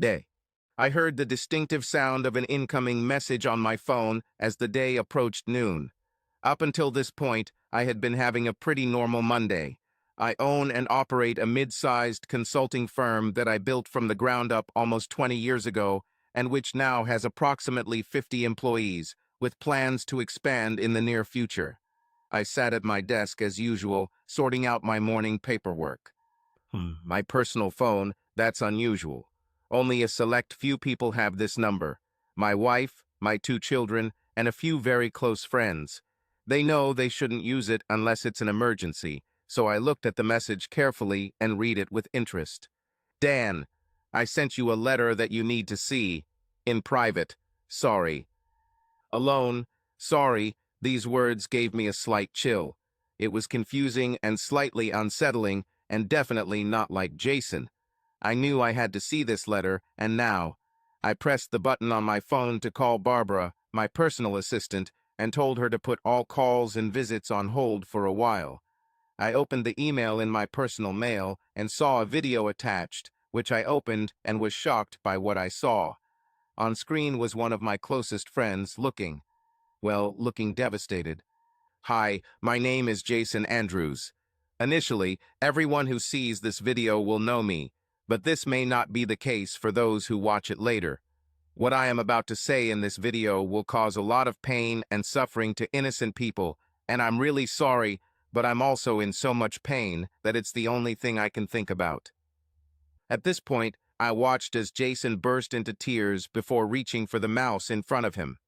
Day. I heard the distinctive sound of an incoming message on my phone as the day approached noon. Up until this point, I had been having a pretty normal Monday. I own and operate a mid-sized consulting firm that I built from the ground up almost 20 years ago and which now has approximately 50 employees, with plans to expand in the near future. I sat at my desk as usual, sorting out my morning paperwork. My personal phone, that's unusual. Only a select few people have this number. My wife, my 2 children, and a few very close friends. They know they shouldn't use it unless it's an emergency, so I looked at the message carefully and read it with interest. Dan, I sent you a letter that you need to see. In private. Sorry. Alone. Sorry. These words gave me a slight chill. It was confusing and slightly unsettling, and definitely not like Jason. I knew I had to see this letter, and now. I pressed the button on my phone to call Barbara, my personal assistant, and told her to put all calls and visits on hold for a while. I opened the email in my personal mail and saw a video attached, which I opened and was shocked by what I saw. On screen was one of my closest friends looking devastated. Hi, my name is Jason Andrews. Initially, everyone who sees this video will know me, but this may not be the case for those who watch it later. What I am about to say in this video will cause a lot of pain and suffering to innocent people, and I'm really sorry, but I'm also in so much pain that it's the only thing I can think about. At this point, I watched as Jason burst into tears before reaching for the mouse in front of him.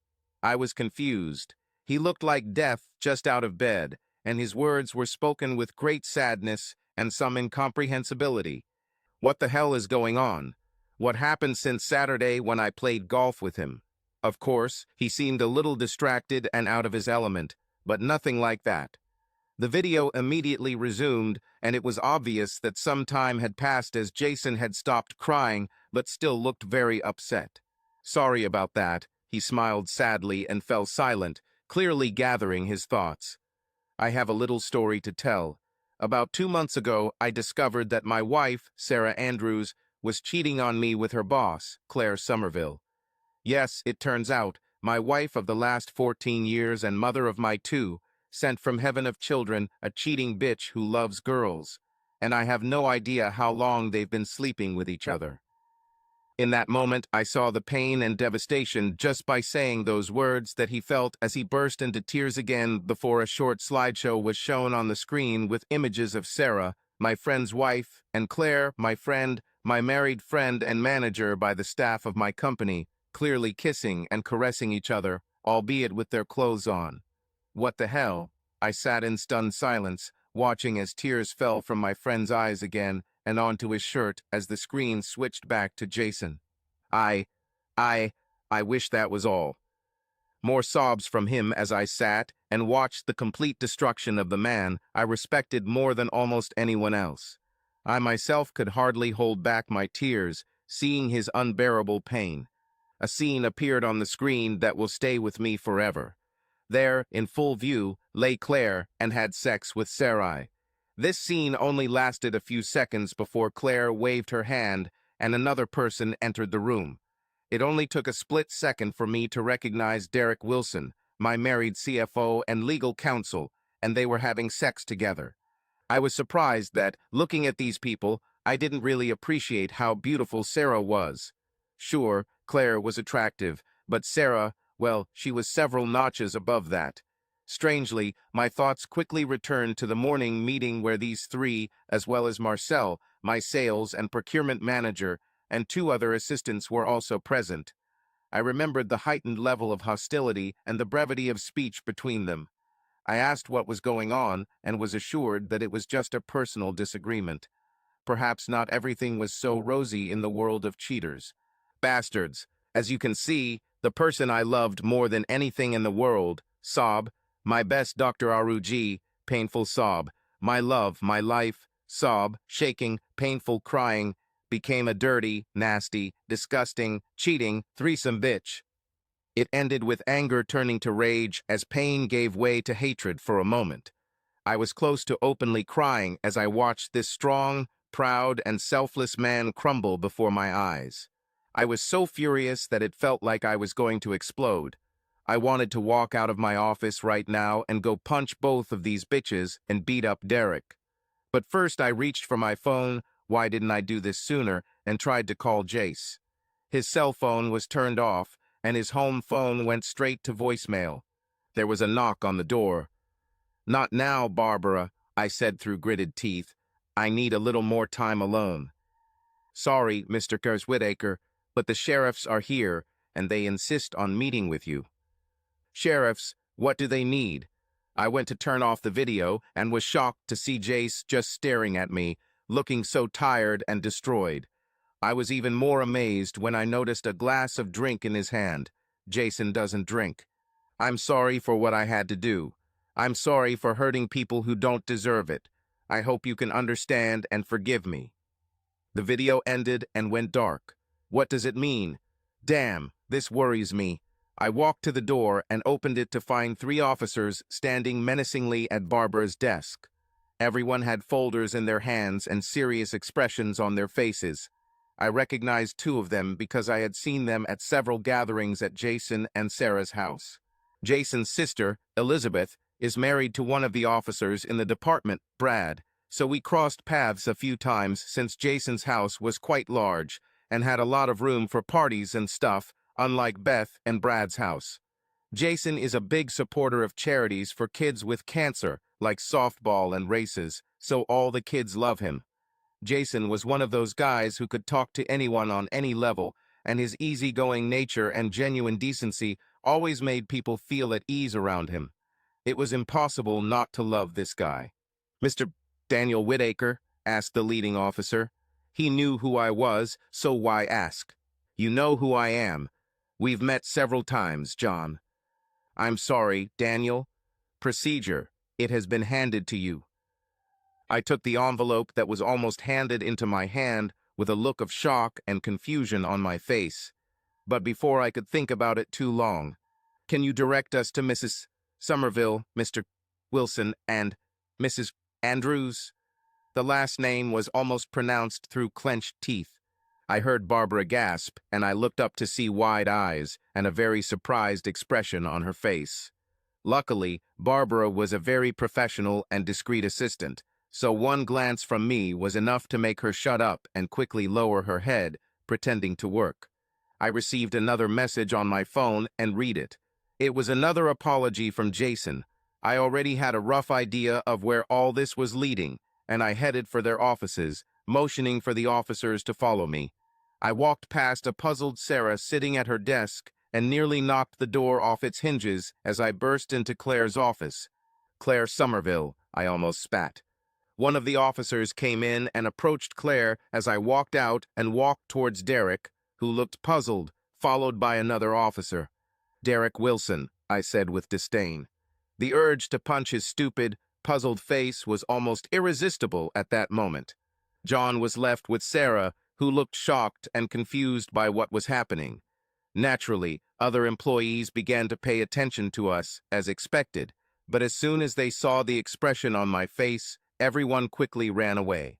I was confused. He looked like death just out of bed, and his words were spoken with great sadness and some incomprehensibility. What the hell is going on? What happened since Saturday when I played golf with him? Of course, he seemed a little distracted and out of his element, but nothing like that. The video immediately resumed, and it was obvious that some time had passed as Jason had stopped crying, but still looked very upset. Sorry about that, he smiled sadly and fell silent, clearly gathering his thoughts. I have a little story to tell. About 2 months ago, I discovered that my wife, Sarah Andrews, was cheating on me with her boss, Claire Somerville. Yes, it turns out, my wife of the last 14 years and mother of my 2, sent from heaven of children a cheating bitch who loves girls, and I have no idea how long they've been sleeping with each other. In that moment, I saw the pain and devastation just by saying those words that he felt as he burst into tears again before a short slideshow was shown on the screen with images of Sarah, my friend's wife, and Claire, my friend, my married friend and manager by the staff of my company, clearly kissing and caressing each other, albeit with their clothes on. What the hell? I sat in stunned silence, watching as tears fell from my friend's eyes again and onto his shirt as the screen switched back to Jason. I wish that was all. More sobs from him as I sat and watched the complete destruction of the man I respected more than almost anyone else. I myself could hardly hold back my tears, seeing his unbearable pain. A scene appeared on the screen that will stay with me forever. There, in full view, lay Claire and had sex with Sarai. This scene only lasted a few seconds before Claire waved her hand and another person entered the room. It only took a split second for me to recognize Derek Wilson, my married CFO and legal counsel, and they were having sex together. I was surprised that, looking at these people, I didn't really appreciate how beautiful Sarah was. Sure, Claire was attractive, but Sarah, well, she was several notches above that. Strangely, my thoughts quickly returned to the morning meeting where these 3, as well as Marcel, my sales and procurement manager, and 2 other assistants were also present. I remembered the heightened level of hostility and the brevity of speech between them. I asked what was going on and was assured that it was just a personal disagreement. Perhaps not everything was so rosy in the world of cheaters. Bastards. As you can see, the person I loved more than anything in the world, sob, my best Dr. Aruji, painful sob, my love, my life, sob, shaking, painful crying, became a dirty, nasty, disgusting, cheating, threesome bitch. It ended with anger turning to rage as pain gave way to hatred for a moment. I was close to openly crying as I watched this strong, proud, and selfless man crumble before my eyes. I was so furious that it felt like I was going to explode. I wanted to walk out of my office right now and go punch both of these bitches and beat up Derek. But first I reached for my phone, why didn't I do this sooner, and tried to call Jace. His cell phone was turned off, and his home phone went straight to voicemail. There was a knock on the door. "Not now, Barbara," I said through gritted teeth. "I need a little more time alone." "Sorry, Mr. Whitaker, but the sheriffs are here, and they insist on meeting with you." "Sheriffs, what do they need?" I went to turn off the video and was shocked to see Jace just staring at me, looking so tired and destroyed. I was even more amazed when I noticed a glass of drink in his hand. Jason doesn't drink. "I'm sorry for what I had to do. I'm sorry for hurting people who don't deserve it. I hope you can understand and forgive me." The video ended and went dark. What does it mean? Damn, this worries me. I walked to the door and opened it to find 3 officers standing menacingly at Barbara's desk. Everyone had folders in their hands and serious expressions on their faces. I recognized 2 of them because I had seen them at several gatherings at Jason and Sarah's house. Jason's sister, Elizabeth, is married to one of the officers in the department, Brad, so we crossed paths a few times since Jason's house was quite large and had a lot of room for parties and stuff, unlike Beth and Brad's house. Jason is a big supporter of charities for kids with cancer, like softball and races, so all the kids love him. Jason was one of those guys who could talk to anyone on any level, and his easygoing nature and genuine decency always made people feel at ease around him. It was impossible not to love this guy. "Mr. Daniel Whitaker?" asked the leading officer. He knew who I was, so why ask? "You know who I am. We've met several times, John." "I'm sorry, Daniel. Procedure. It has been handed to you." I took the envelope that was almost handed into my hand with a look of shock and confusion on my face. But before I could think about it too long, "Can you direct us to Mrs. Somerville, Mr. Wilson, and Mrs. Andrews?" The last name was almost pronounced through clenched teeth. I heard Barbara gasp, and I looked up to see wide eyes and a very surprised expression on her face. Luckily, Barbara was a very professional and discreet assistant, so one glance from me was enough to make her shut up and quickly lower her head, pretending to work. I received another message on my phone and read it. It was another apology from Jason. I already had a rough idea of where all this was leading, and I headed for their offices, motioning for the officers to follow me. I walked past a puzzled Sarah sitting at her desk and nearly knocked the door off its hinges as I burst into Claire's office. "Claire Somerville," I almost spat. One of the officers came in and approached Claire as I walked out and walked towards Derek, who looked puzzled, followed by another officer. "Derek Wilson," I said with disdain. The urge to punch his stupid, puzzled face was almost irresistible at that moment. John was left with Sarah, who looked shocked and confused by what was happening. Naturally, other employees began to pay attention to us, as expected, but as soon as they saw the expression on my face, everyone quickly ran away.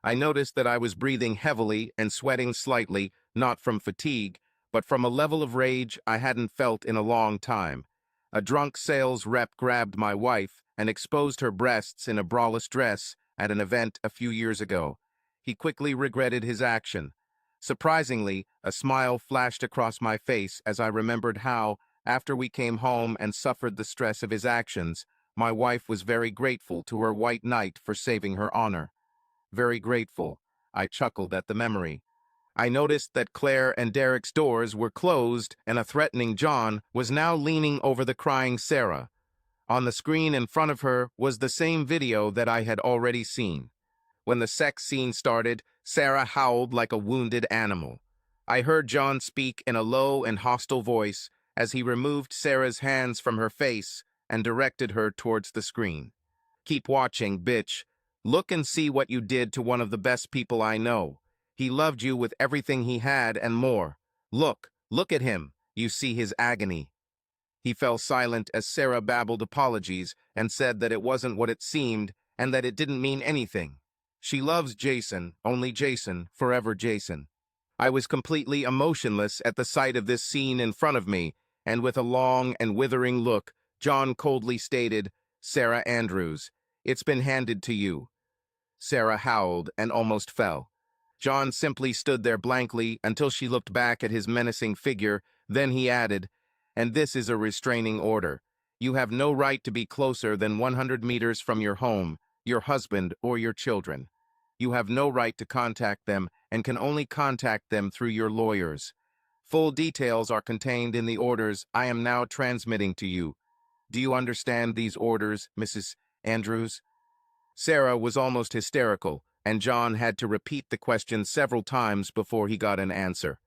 I noticed that I was breathing heavily and sweating slightly, not from fatigue, but from a level of rage I hadn't felt in a long time. A drunk sales rep grabbed my wife and exposed her breasts in a braless dress at an event a few years ago. He quickly regretted his action. Surprisingly, a smile flashed across my face as I remembered how, after we came home and suffered the stress of his actions, my wife was very grateful to her white knight for saving her honor. Very grateful. I chuckled at the memory. I noticed that Claire and Derek's doors were closed and a threatening John was now leaning over the crying Sarah. On the screen in front of her was the same video that I had already seen. When the sex scene started, Sarah howled like a wounded animal. I heard John speak in a low and hostile voice as he removed Sarah's hands from her face and directed her towards the screen. "Keep watching, bitch. Look and see what you did to one of the best people I know. He loved you with everything he had and more. Look at him. You see his agony." He fell silent as Sarah babbled apologies and said that it wasn't what it seemed and that it didn't mean anything. She loves Jason, only Jason, forever Jason. I was completely emotionless at the sight of this scene in front of me, and with a long and withering look, John coldly stated, "Sarah Andrews, it's been handed to you." Sarah howled and almost fell. John simply stood there blankly until she looked back at his menacing figure, then he added, "And this is a restraining order. You have no right to be closer than 100 meters from your home, your husband, or your children. You have no right to contact them and can only contact them through your lawyers. Full details are contained in the orders I am now transmitting to you. Do you understand these orders, Mrs. Andrews?" Sarah was almost hysterical, and John had to repeat the question several times before he got an answer.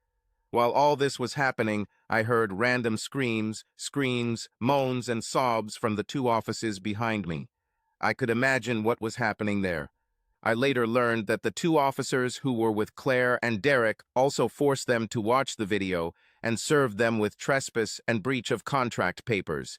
While all this was happening, I heard random screams, moans, and sobs from the two offices behind me. I could imagine what was happening there. I later learned that the two officers who were with Claire and Derek also forced them to watch the video and served them with trespass and breach of contract papers.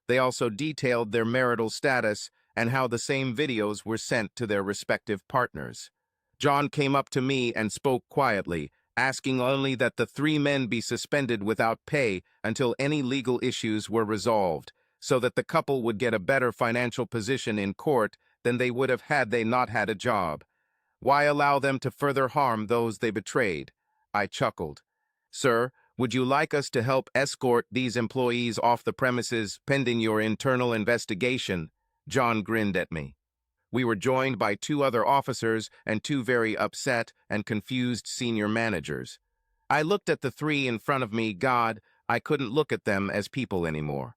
They also detailed their marital status and how the same videos were sent to their respective partners. John came up to me and spoke quietly, asking only that the three men be suspended without pay until any legal issues were resolved, so that the couple would get a better financial position in court than they would have had they not had a job. Why allow them to further harm those they betrayed? I chuckled. "Sir, would you like us to help escort these employees off the premises pending your internal investigation?" John grinned at me. We were joined by two other officers and two very upset and confused senior managers. I looked at the three in front of me. God, I couldn't look at them as people anymore.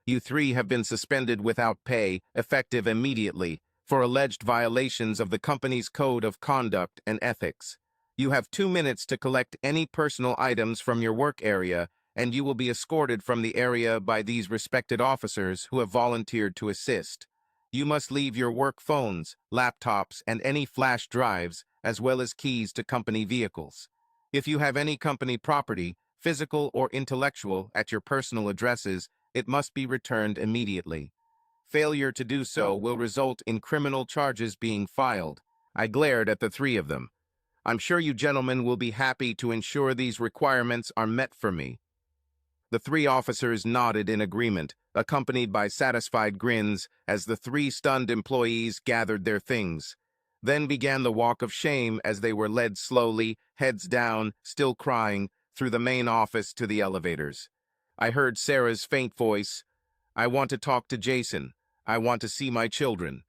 "You three have been suspended without pay, effective immediately, for alleged violations of the company's code of conduct and ethics. You have 2 minutes to collect any personal items from your work area, and you will be escorted from the area by these respected officers who have volunteered to assist. You must leave your work phones, laptops, and any flash drives, as well as keys to company vehicles. If you have any company property, physical or intellectual, at your personal addresses, it must be returned immediately. Failure to do so will result in criminal charges being filed." I glared at the three of them. "I'm sure you gentlemen will be happy to ensure these requirements are met for me." The three officers nodded in agreement, accompanied by satisfied grins as the three stunned employees gathered their things. Then began the walk of shame as they were led slowly, heads down, still crying, through the main office to the elevators. I heard Sarah's faint voice, "I want to talk to Jason. I want to see my children."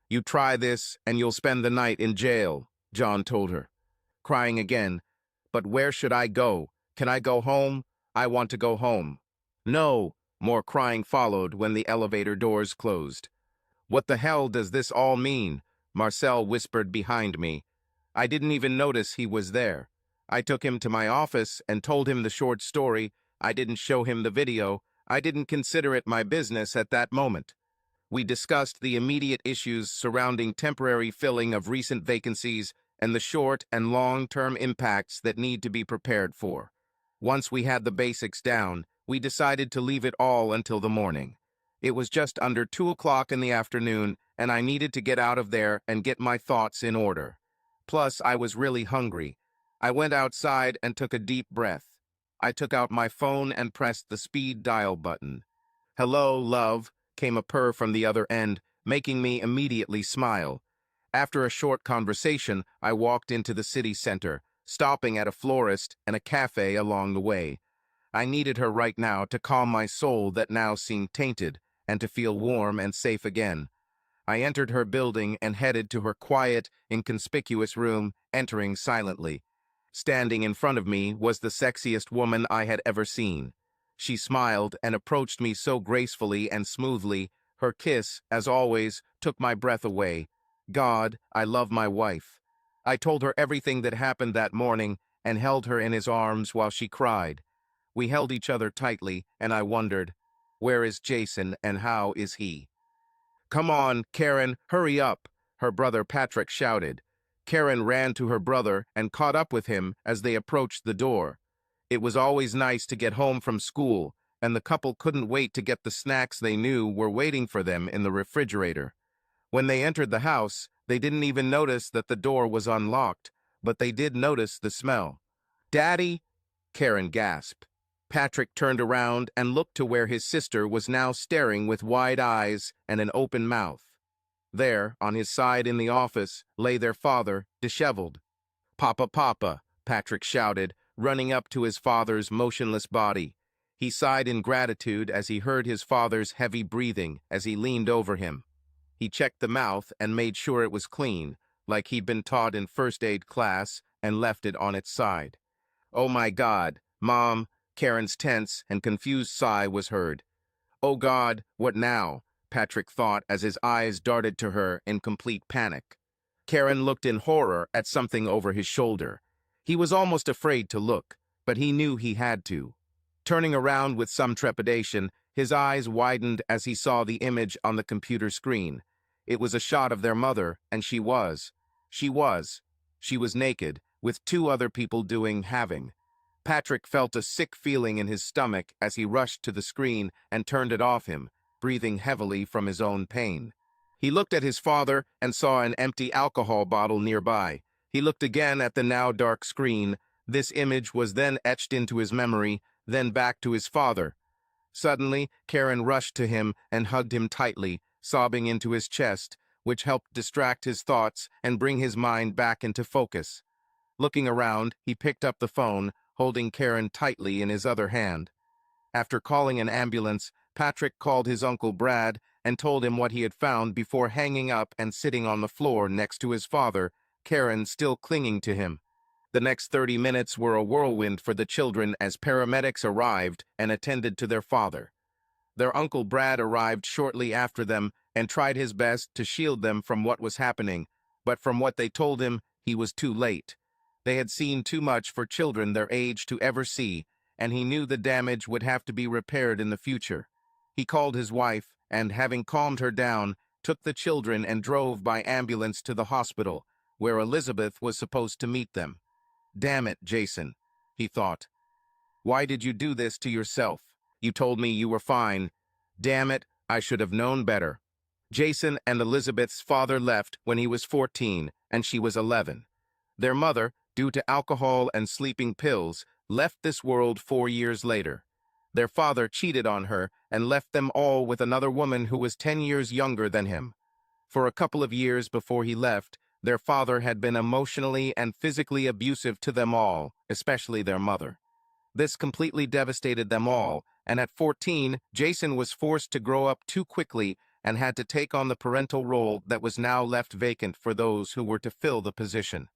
"You try this, and you'll spend the night in jail," John told her. Crying again, "But where should I go? Can I go home? I want to go home." "No," more crying followed when the elevator doors closed. "What the hell does this all mean?" Marcel whispered behind me. I didn't even notice he was there. I took him to my office and told him the short story. I didn't show him the video. I didn't consider it my business at that moment. We discussed the immediate issues surrounding temporary filling of recent vacancies and the short and long-term impacts that need to be prepared for. Once we had the basics down, we decided to leave it all until the morning. It was just under 2 o'clock in the afternoon, and I needed to get out of there and get my thoughts in order. Plus, I was really hungry. I went outside and took a deep breath. I took out my phone and pressed the speed dial button. "Hello, love," came a purr from the other end, making me immediately smile. After a short conversation, I walked into the city center, stopping at a florist and a cafe along the way. I needed her right now to calm my soul that now seemed tainted, and to feel warm and safe again. I entered her building and headed to her quiet, inconspicuous room, entering silently. Standing in front of me was the sexiest woman I had ever seen. She smiled and approached me so gracefully and smoothly. Her kiss, as always, took my breath away. God, I love my wife. I told her everything that happened that morning and held her in his arms while she cried. We held each other tightly, and I wondered, where is Jason and how is he? "Come on, Karen, hurry up," her brother Patrick shouted. Karen ran to her brother and caught up with him as they approached the door. It was always nice to get home from school, and the couple couldn't wait to get the snacks they knew were waiting for them in the refrigerator. When they entered the house, they didn't even notice that the door was unlocked, but they did notice the smell. "Daddy?" Karen gasped. Patrick turned around and looked to where his sister was now staring with wide eyes and an open mouth. There, on his side in the office, lay their father, disheveled. "Papa, Papa," Patrick shouted, running up to his father's motionless body. He sighed in gratitude as he heard his father's heavy breathing as he leaned over him. He checked the mouth and made sure it was clean, like he'd been taught in first aid class, and left it on its side. "Oh my God, Mom," Karen's tense and confused sigh was heard. "Oh God, what now?" Patrick thought as his eyes darted to her in complete panic. Karen looked in horror at something over his shoulder. He was almost afraid to look, but he knew he had to. Turning around with some trepidation, his eyes widened as he saw the image on the computer screen. It was a shot of their mother, and she was naked, with two other people having. Patrick felt a sick feeling in his stomach as he rushed to the screen and turned it off him, breathing heavily from his own pain. He looked at his father and saw an empty alcohol bottle nearby. He looked again at the now dark screen. This image was then etched into his memory, then back to his father. Suddenly, Karen rushed to him and hugged him tightly, sobbing into his chest, which helped distract his thoughts and bring his mind back into focus. Looking around, he picked up the phone, holding Karen tightly in his other hand. After calling an ambulance, Patrick called his Uncle Brad and told him what he had found before hanging up and sitting on the floor next to his father, Karen still clinging to him. The next 30 minutes were a whirlwind for the children as paramedics arrived and attended to their father. Their Uncle Brad arrived shortly after them and tried his best to shield them from what was happening, but from what they told him, he was too late. They had seen too much for children their age to ever see, and he knew the damage would have to be repaired in the future. He called his wife, and having calmed her down, took the children and drove by ambulance to the hospital, where Elizabeth was supposed to meet them. "Damn it, Jason," he thought. "Why did you do this to yourself? You told me you were fine. Damn it, I should have known better." Jason and Elizabeth's father left when he was 14 and she was 11. Their mother, due to alcohol and sleeping pills, left this world 4 years later. Their father cheated on her and left them all with another woman who was 10 years younger than him. For a couple of years before he left, their father had been emotionally and physically abusive to them all, especially their mother. This completely devastated them all, and at 14, Jason was forced to grow up too quickly and had to take on the parental role that was now left vacant for those who were to fill the position.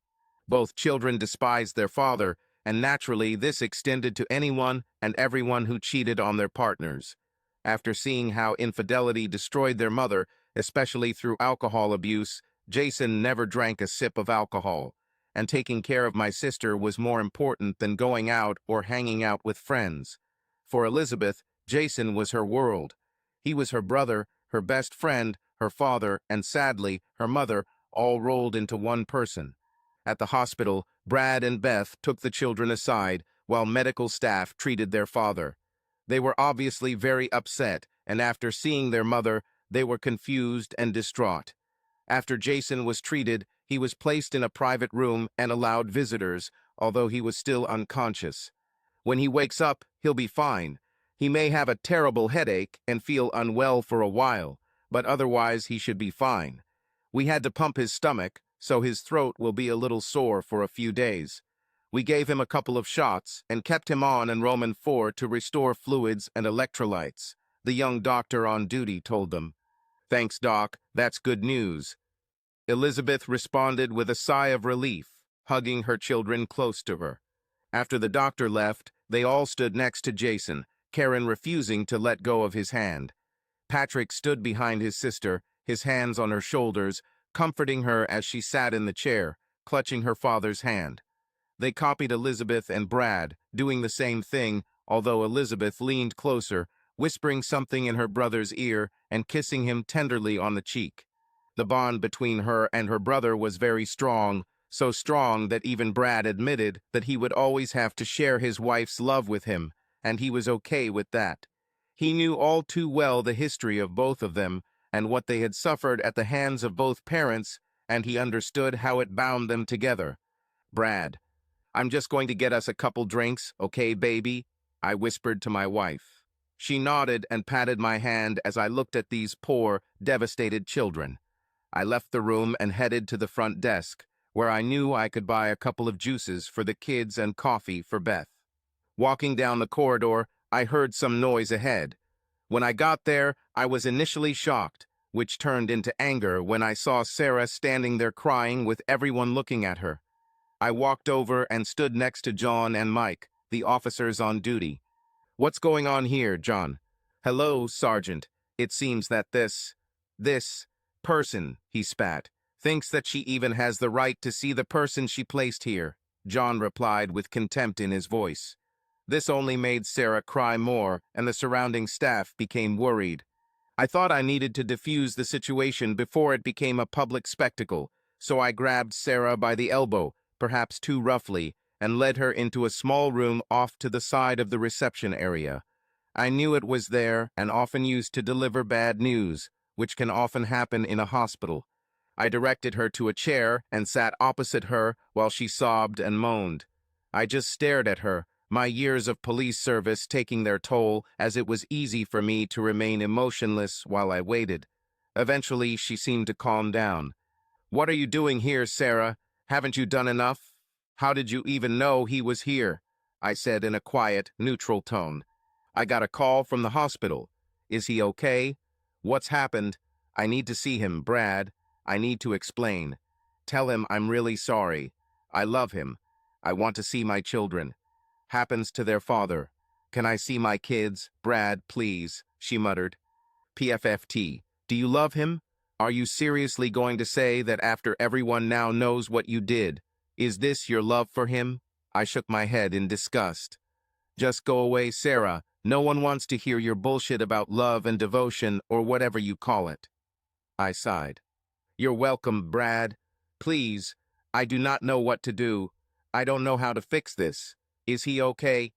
Both children despised their father, and naturally this extended to anyone and everyone who cheated on their partners. After seeing how infidelity destroyed their mother, especially through alcohol abuse, Jason never drank a sip of alcohol, and taking care of my sister was more important than going out or hanging out with friends. For Elizabeth, Jason was her world. He was her brother, her best friend, her father, and sadly, her mother, all rolled into one person. At the hospital, Brad and Beth took the children aside while medical staff treated their father. They were obviously very upset, and after seeing their mother, they were confused and distraught. After Jason was treated, he was placed in a private room and allowed visitors, although he was still unconscious. When he wakes up, he'll be fine. He may have a terrible headache and feel unwell for a while, but otherwise he should be fine. We had to pump his stomach, so his throat will be a little sore for a few days. We gave him a couple of shots and kept him on Enrollment 4 to restore fluids and electrolytes, the young doctor on duty told them. "Thanks, Doc, that's good news." Elizabeth responded with a sigh of relief, hugging her children close to her. After the doctor left, they all stood next to Jason, Karen refusing to let go of his hand. Patrick stood behind his sister, his hands on her shoulders, comforting her as she sat in the chair, clutching her father's hand. They copied Elizabeth and Brad, doing the same thing, although Elizabeth leaned closer, whispering something in her brother's ear and kissing him tenderly on the cheek. The bond between her and her brother was very strong, so strong that even Brad admitted that he would always have to share his wife's love with him, and he was okay with that. He knew all too well the history of both of them and what they had suffered at the hands of both parents, and he understood how it bound them together. Brad: I'm just going to get us a couple drinks, okay, baby? I whispered to my wife. She nodded and patted my hand as I looked at these poor, devastated children. I left the room and headed to the front desk, where I knew I could buy a couple of juices for the kids and coffee for Beth. Walking down the corridor, I heard some noise ahead. When I got there, I was initially shocked, which turned into anger when I saw Sarah standing there crying with everyone looking at her. I walked over and stood next to John and Mike, the officers on duty. What's going on here, John? Hello, Sergeant. It seems that this person, he spat, thinks that she even has the right to see the person she placed here, John replied with contempt in his voice. This only made Sarah cry more, and the surrounding staff became worried. I thought I needed to defuse the situation before it became a public spectacle, so I grabbed Sarah by the elbow, perhaps too roughly, and led her into a small room off to the side of the reception area. I knew it was there and often used to deliver bad news, which can often happen in a hospital. I directed her to a chair and sat opposite her while she sobbed and moaned. I just stared at her, my years of police service taking their toll, as it was easy for me to remain emotionless while I waited. Eventually, she seemed to calm down. What are you doing here, Sarah? Haven't you done enough? How did you even know he was here? I said in a quiet, neutral tone. I got a call from the hospital. Is he okay? What's happened? I need to see him, Brad. I need to explain. Tell him I'm really sorry. I love him. I want to see my children. Happens to their father. Can I see my kids, Brad, please? She muttered. PFFT. Do you love him? Are you seriously going to say that after everyone now knows what you did? Is this your love for him? I shook my head in disgust. Just go away, Sarah. No one wants to hear your bullshit about love and devotion or whatever you call it. I sighed. You're welcome, Brad. Please, I do not know what to do. I don't know how to fix this. Is he okay?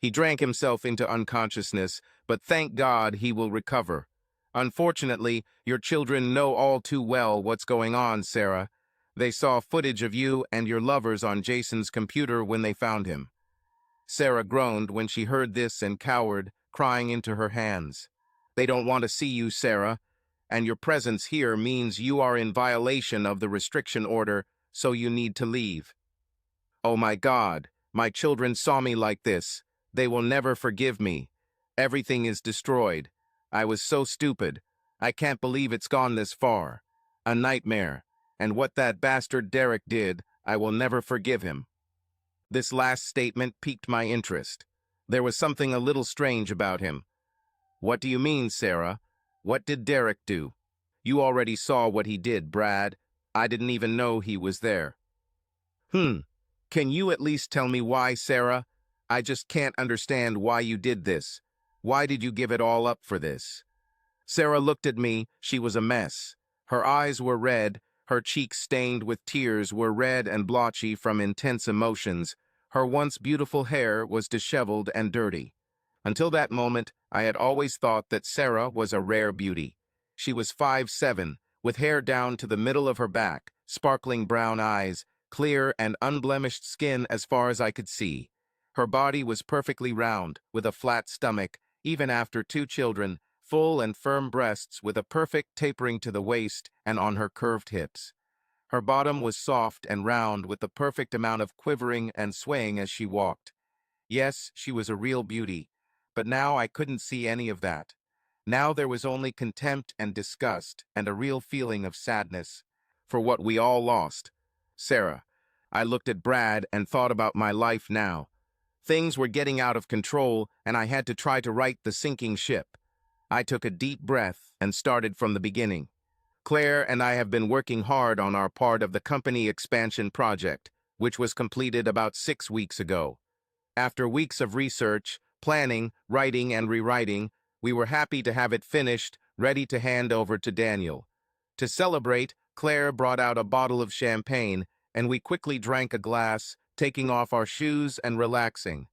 He drank himself into unconsciousness, but thank God he will recover. Unfortunately, your children know all too well what's going on, Sarah. They saw footage of you and your lovers on Jason's computer when they found him. Sarah groaned when she heard this and cowered, crying into her hands. They don't want to see you, Sarah, and your presence here means you are in violation of the restriction order, so you need to leave. Oh my God, my children saw me like this. They will never forgive me. Everything is destroyed. I was so stupid. I can't believe it's gone this far. A nightmare. And what that bastard Derek did, I will never forgive him. This last statement piqued my interest. There was something a little strange about him. What do you mean, Sarah? What did Derek do? You already saw what he did, Brad. I didn't even know he was there. Can you at least tell me why, Sarah? I just can't understand why you did this. Why did you give it all up for this? Sarah looked at me. She was a mess. Her eyes were red. Her cheeks stained with tears were red and blotchy from intense emotions. Her once beautiful hair was disheveled and dirty. Until that moment, I had always thought that Sarah was a rare beauty. She was 5'7", with hair down to the middle of her back, sparkling brown eyes, clear and unblemished skin as far as I could see. Her body was perfectly round, with a flat stomach, even after 2 children, full and firm breasts with a perfect tapering to the waist and on her curved hips. Her bottom was soft and round with the perfect amount of quivering and swaying as she walked. Yes, she was a real beauty, but now I couldn't see any of that. Now there was only contempt and disgust and a real feeling of sadness for what we all lost. Sarah. I looked at Brad and thought about my life now. Things were getting out of control and I had to try to right the sinking ship. I took a deep breath and started from the beginning. Claire and I have been working hard on our part of the company expansion project, which was completed about 6 weeks ago. After weeks of research, planning, writing, and rewriting, we were happy to have it finished, ready to hand over to Daniel. To celebrate, Claire brought out a bottle of champagne, and we quickly drank a glass, taking off our shoes and relaxing.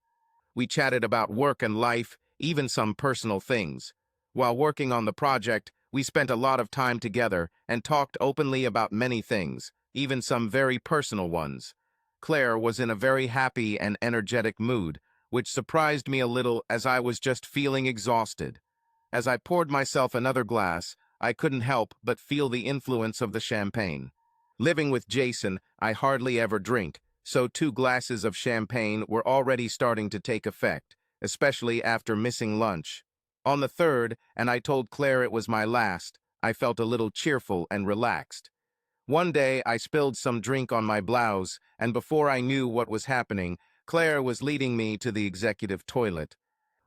We chatted about work and life, even some personal things. While working on the project, we spent a lot of time together and talked openly about many things, even some very personal ones. Claire was in a very happy and energetic mood, which surprised me a little as I was just feeling exhausted. As I poured myself another glass, I couldn't help but feel the influence of the champagne. Living with Jason, I hardly ever drink, so 2 glasses of champagne were already starting to take effect, especially after missing lunch. On the third, and I told Claire it was my last, I felt a little cheerful and relaxed. One day, I spilled some drink on my blouse, and before I knew what was happening, Claire was leading me to the executive toilet.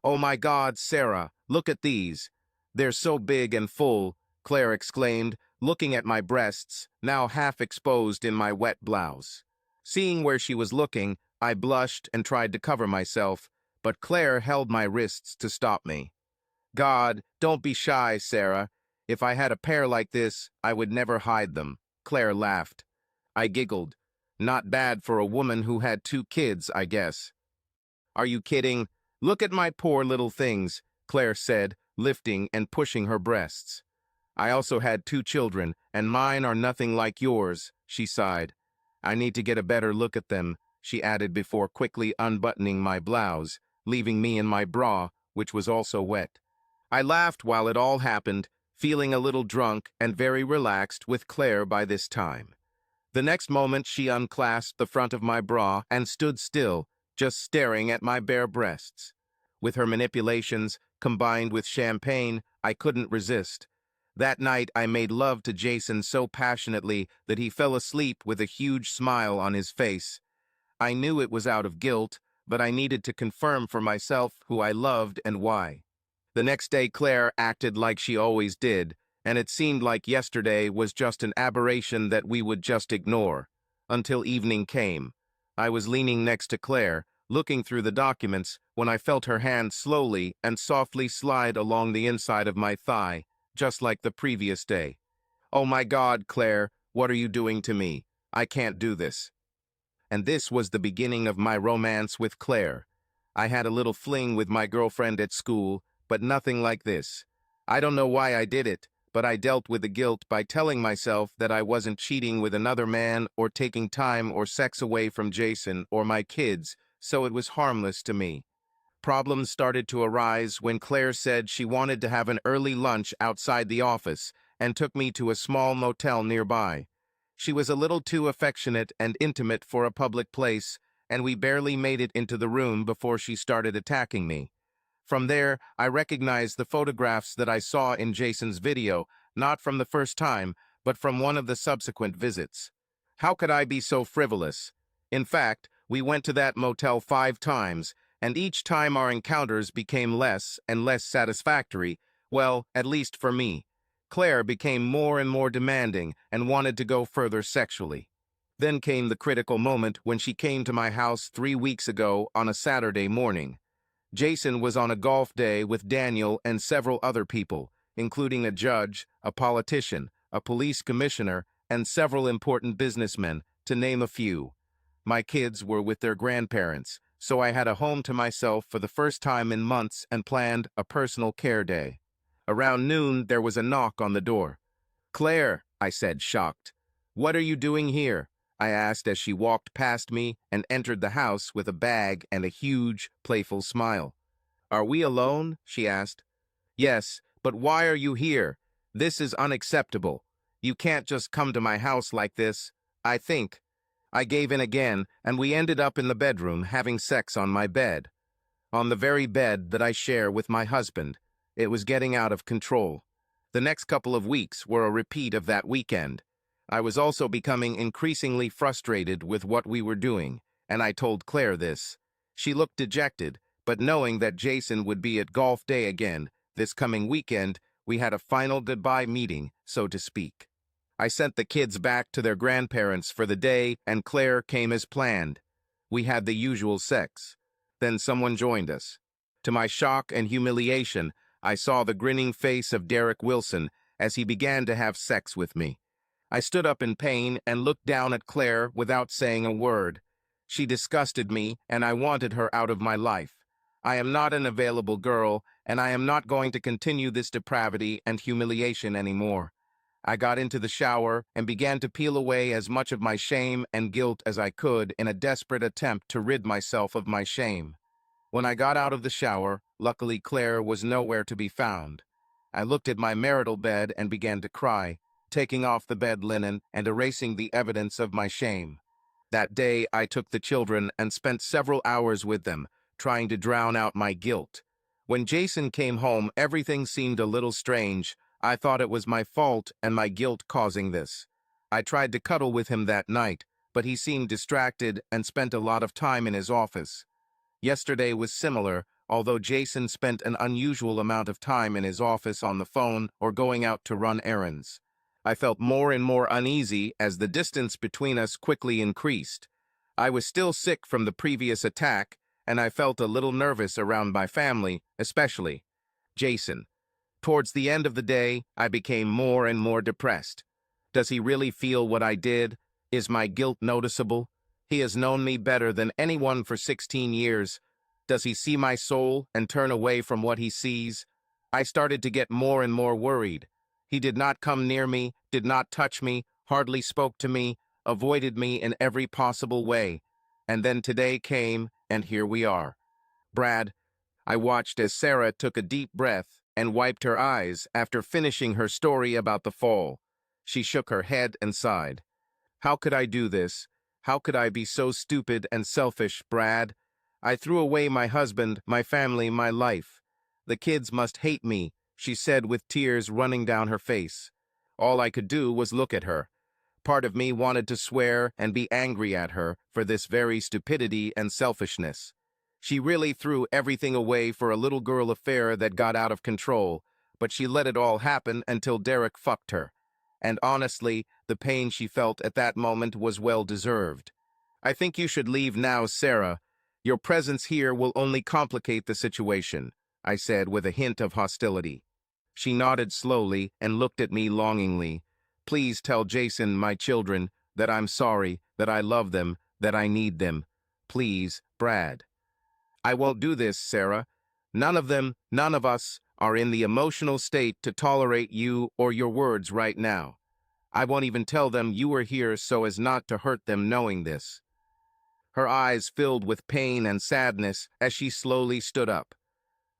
"Oh my God, Sarah, look at these. They're so big and full," Claire exclaimed, looking at my breasts, now half exposed in my wet blouse. Seeing where she was looking, I blushed and tried to cover myself, but Claire held my wrists to stop me. "God, don't be shy, Sarah. If I had a pair like this, I would never hide them." Claire laughed. I giggled. Not bad for a woman who had 2 kids, I guess. "Are you kidding? Look at my poor little things," Claire said, lifting and pushing her breasts. "I also had 2 children, and mine are nothing like yours," she sighed. "I need to get a better look at them," she added before quickly unbuttoning my blouse, leaving me in my bra, which was also wet. I laughed while it all happened, feeling a little drunk and very relaxed with Claire by this time. The next moment she unclasped the front of my bra and stood still, just staring at my bare breasts. With her manipulations, combined with champagne, I couldn't resist. That night I made love to Jason so passionately that he fell asleep with a huge smile on his face. I knew it was out of guilt, but I needed to confirm for myself who I loved and why. The next day Claire acted like she always did, and it seemed like yesterday was just an aberration that we would just ignore. Until evening came. I was leaning next to Claire, looking through the documents, when I felt her hand slowly and softly slide along the inside of my thigh, just like the previous day. "Oh my God, Claire, what are you doing to me? I can't do this." And this was the beginning of my romance with Claire. I had a little fling with my girlfriend at school, but nothing like this. I don't know why I did it, but I dealt with the guilt by telling myself that I wasn't cheating with another man or taking time or sex away from Jason or my kids, so it was harmless to me. Problems started to arise when Claire said she wanted to have an early lunch outside the office and took me to a small motel nearby. She was a little too affectionate and intimate for a public place, and we barely made it into the room before she started attacking me. From there, I recognized the photographs that I saw in Jason's video, not from the first time, but from one of the subsequent visits. How could I be so frivolous? In fact, we went to that motel 5 times, and each time our encounters became less and less satisfactory, well, at least for me. Claire became more and more demanding and wanted to go further sexually. Then came the critical moment when she came to my house 3 weeks ago on a Saturday morning. Jason was on a golf day with Daniel and several other people, including a judge, a politician, a police commissioner, and several important businessmen, to name a few. My kids were with their grandparents, so I had a home to myself for the first time in months and planned a personal care day. Around noon, there was a knock on the door. "Claire," I said, shocked. "What are you doing here?" I asked as she walked past me and entered the house with a bag and a huge, playful smile. "Are we alone?" she asked. "Yes, but why are you here? This is unacceptable. You can't just come to my house like this. I think." I gave in again, and we ended up in the bedroom having sex on my bed. On the very bed that I share with my husband. It was getting out of control. The next couple of weeks were a repeat of that weekend. I was also becoming increasingly frustrated with what we were doing, and I told Claire this. She looked dejected, but knowing that Jason would be at golf day again this coming weekend, we had a final goodbye meeting, so to speak. I sent the kids back to their grandparents for the day, and Claire came as planned. We had the usual sex. Then someone joined us. To my shock and humiliation, I saw the grinning face of Derek Wilson as he began to have sex with me. I stood up in pain and looked down at Claire without saying a word. She disgusted me, and I wanted her out of my life. I am not an available girl, and I am not going to continue this depravity and humiliation anymore. I got into the shower and began to peel away as much of my shame and guilt as I could in a desperate attempt to rid myself of my shame. When I got out of the shower, luckily Claire was nowhere to be found. I looked at my marital bed and began to cry, taking off the bed linen and erasing the evidence of my shame. That day, I took the children and spent several hours with them, trying to drown out my guilt. When Jason came home, everything seemed a little strange. I thought it was my fault and my guilt causing this. I tried to cuddle with him that night, but he seemed distracted and spent a lot of time in his office. Yesterday was similar, although Jason spent an unusual amount of time in his office on the phone or going out to run errands. I felt more and more uneasy as the distance between us quickly increased. I was still sick from the previous attack, and I felt a little nervous around my family, especially Jason. Towards the end of the day, I became more and more depressed. Does he really feel what I did? Is my guilt noticeable? He has known me better than anyone for 16 years. Does he see my soul and turn away from what he sees? I started to get more and more worried. He did not come near me, did not touch me, hardly spoke to me, avoided me in every possible way. And then today came, and here we are. Brad, I watched as Sarah took a deep breath and wiped her eyes after finishing her story about the fall. She shook her head and sighed. How could I do this? How could I be so stupid and selfish, Brad? I threw away my husband, my family, my life. The kids must hate me, she said with tears running down her face. All I could do was look at her. Part of me wanted to swear and be angry at her for this very stupidity and selfishness. She really threw everything away for a little girl affair that got out of control, but she let it all happen until Derek fucked her. And honestly, the pain she felt at that moment was well-deserved. I think you should leave now, Sarah. Your presence here will only complicate the situation, I said with a hint of hostility. She nodded slowly and looked at me longingly. Please tell Jason, my children, that I'm sorry, that I love them, that I need them. Please, Brad. I won't do this, Sarah. None of them, none of us, are in the emotional state to tolerate you or your words right now. I won't even tell them you were here so as not to hurt them knowing this. Her eyes filled with pain and sadness as she slowly stood up.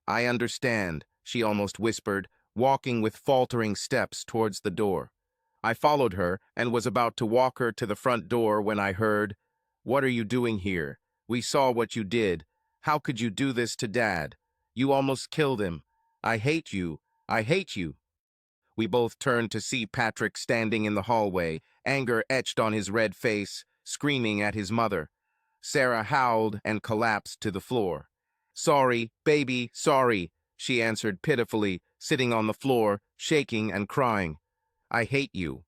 I understand, she almost whispered, walking with faltering steps towards the door. I followed her and was about to walk her to the front door when I heard, "What are you doing here? We saw what you did. How could you do this to Dad? You almost killed him. I hate you. I hate you." We both turned to see Patrick standing in the hallway, anger etched on his red face, screaming at his mother. Sarah howled and collapsed to the floor. "Sorry, baby, sorry," she answered pitifully, sitting on the floor, shaking and crying. "I hate you.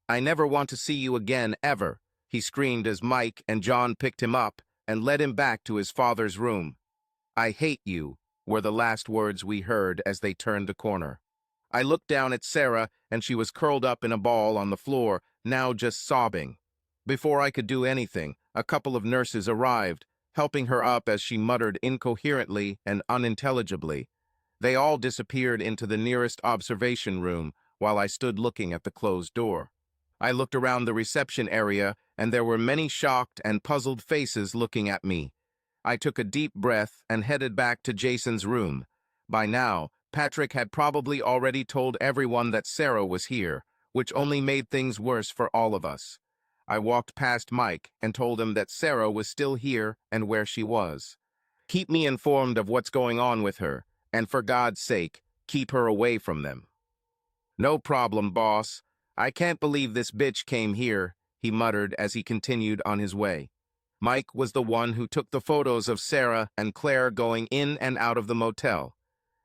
I never want to see you again, ever," he screamed as Mike and John picked him up and led him back to his father's room. "I hate you," were the last words we heard as they turned the corner. I looked down at Sarah, and she was curled up in a ball on the floor, now just sobbing. Before I could do anything, a couple of nurses arrived, helping her up as she muttered incoherently and unintelligibly. They all disappeared into the nearest observation room, while I stood looking at the closed door. I looked around the reception area, and there were many shocked and puzzled faces looking at me. I took a deep breath and headed back to Jason's room. By now, Patrick had probably already told everyone that Sarah was here, which only made things worse for all of us. I walked past Mike and told him that Sarah was still here and where she was. Keep me informed of what's going on with her, and for God's sake, keep her away from them. No problem, boss. I can't believe this bitch came here, he muttered as he continued on his way. Mike was the one who took the photos of Sarah and Claire going in and out of the motel.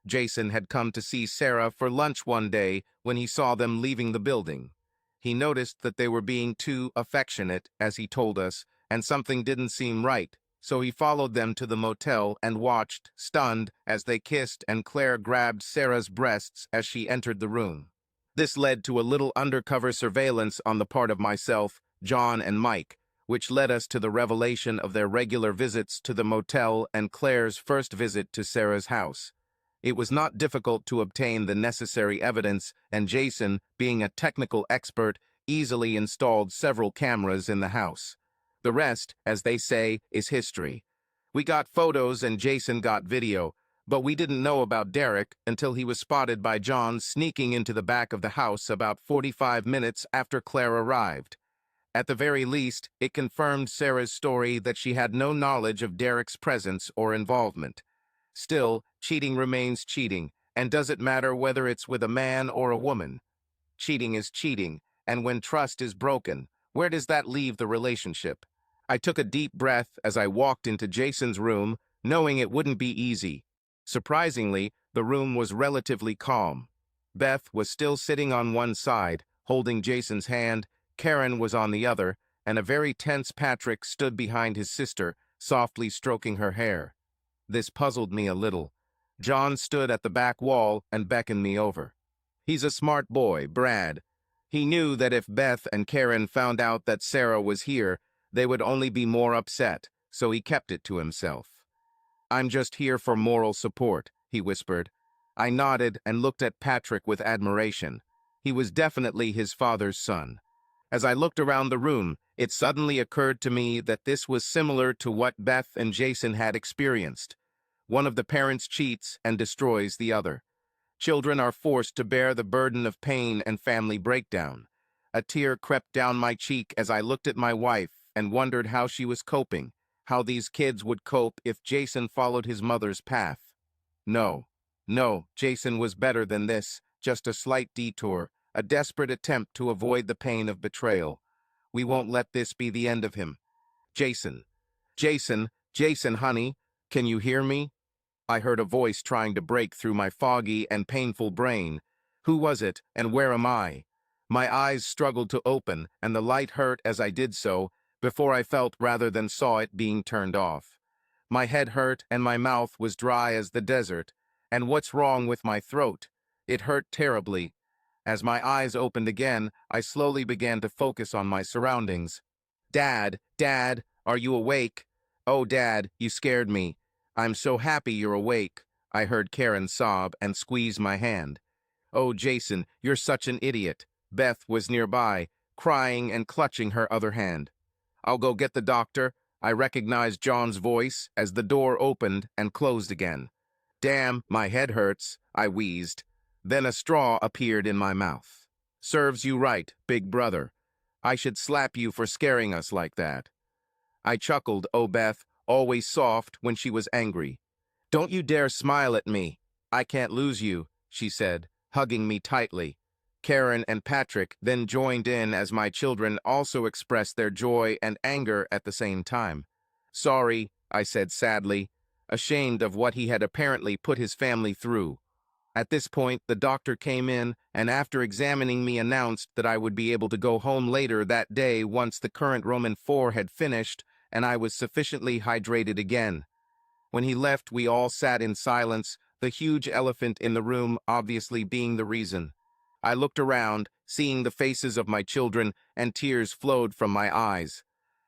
Jason had come to see Sarah for lunch one day when he saw them leaving the building. He noticed that they were being too affectionate, as he told us, and something didn't seem right, so he followed them to the motel and watched, stunned, as they kissed and Claire grabbed Sarah's breasts as she entered the room. This led to a little undercover surveillance on the part of myself, John, and Mike, which led us to the revelation of their regular visits to the motel and Claire's first visit to Sarah's house. It was not difficult to obtain the necessary evidence, and Jason, being a technical expert, easily installed several cameras in the house. The rest, as they say, is history. We got photos and Jason got video, but we didn't know about Derek until he was spotted by John sneaking into the back of the house about 45 minutes after Claire arrived. At the very least, it confirmed Sarah's story that she had no knowledge of Derek's presence or involvement. Still, cheating remains cheating, and does it matter whether it's with a man or a woman? Cheating is cheating, and when trust is broken, where does that leave the relationship? I took a deep breath as I walked into Jason's room, knowing it wouldn't be easy. Surprisingly, the room was relatively calm. Beth was still sitting on one side, holding Jason's hand, Karen was on the other, and a very tense Patrick stood behind his sister, softly stroking her hair. This puzzled me a little. John stood at the back wall and beckoned me over. He's a smart boy, Brad. He knew that if Beth and Karen found out that Sarah was here, they would only be more upset, so he kept it to himself. "I'm just here for moral support," he whispered. I nodded and looked at Patrick with admiration. He was definitely his father's son. As I looked around the room, it suddenly occurred to me that this was similar to what Beth and Jason had experienced. One of the parents cheats and destroys the other. Children are forced to bear the burden of pain and family breakdown. A tear crept down my cheek as I looked at my wife and wondered how she was coping, how these kids would cope if Jason followed his mother's path. No, Jason was better than this, just a slight detour, a desperate attempt to avoid the pain of betrayal. We won't let this be the end of him. Jason, honey, can you hear me? I heard a voice trying to break through my foggy and painful brain. Who was it, and where am I? My eyes struggled to open, and the light hurt as I did so, before I felt rather than saw it being turned off. My head hurt and my mouth was dry as the desert, and what's wrong with my throat? It hurt terribly. As my eyes opened again, I slowly began to focus on my surroundings. Dad, are you awake? Oh, Dad, you scared me. I'm so happy you're awake. I heard Karen sob and squeeze my hand. Oh, Jason, you're such an idiot. Beth was nearby, crying and clutching her other hand. I'll go get the doctor. I recognized John's voice as the door opened and closed again. Damn, my head hurts, I wheezed. Then a straw appeared in my mouth. Serves you right, big brother. I should slap you for scaring us like that. I chuckled, oh Beth, always soft when she was angry. Don't you dare smile at me. I can't lose you, she said, hugging me tightly. Karen and Patrick then joined in as my children also expressed their joy and anger at the same time. Sorry, I said sadly, ashamed of what he had apparently put his family through. At this point, the doctor came in and after examining me announced that I would be able to go home later that day once the current Roman 4 had finished and I was sufficiently hydrated again. When he left, we all sat in silence, the huge elephant in the room obviously being the reason. I looked around, seeing the faces of my children, and tears flowed from my eyes.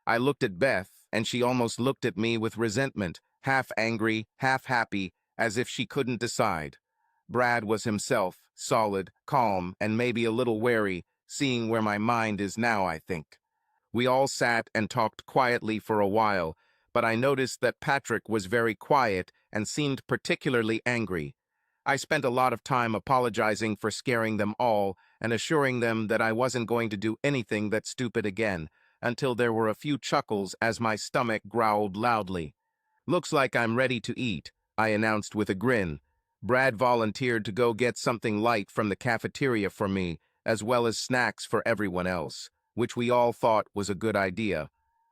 I looked at Beth, and she almost looked at me with resentment, half angry, half happy, as if she couldn't decide. Brad was himself, solid, calm, and maybe a little wary, seeing where my mind is now, I think. We all sat and talked quietly for a while, but I noticed that Patrick was very quiet and seemed particularly angry. I spent a lot of time apologizing for scaring them all and assuring them that I wasn't going to do anything that stupid again, until there were a few chuckles as my stomach growled loudly. Looks like I'm ready to eat, I announced with a grin. Brad volunteered to go get something light from the cafeteria for me, as well as snacks for everyone else, which we all thought was a good idea.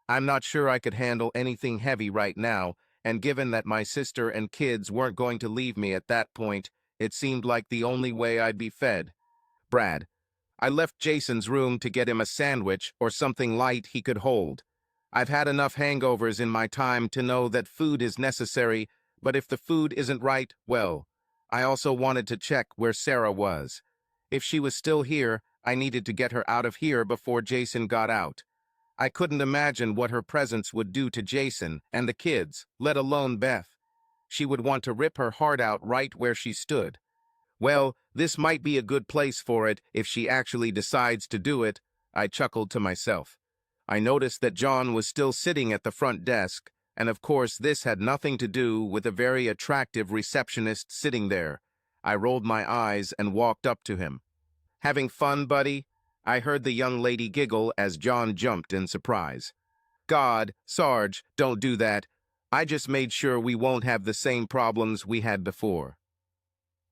I'm not sure I could handle anything heavy right now, and given that my sister and kids weren't going to leave me at that point, it seemed like the only way I'd be fed. Brad. I left Jason's room to get him a sandwich or something light he could hold. I've had enough hangovers in my time to know that food is necessary, but if the food isn't right, well, I also wanted to check where Sarah was. If she was still here, I needed to get her out of here before Jason got out. I couldn't imagine what her presence would do to Jason and the kids, let alone Beth. she would want to rip her heart out right where she stood. Well, this might be a good place for it if she actually decides to do it, I chuckled to myself. I noticed that John was still sitting at the front desk, and of course this had nothing to do with a very attractive receptionist sitting there. I rolled my eyes and walked up to him. "Having fun, buddy?" I heard the young lady giggle as John jumped in surprise. "God, Sarge, don't do that. I just made sure we won't have the same problems we had before."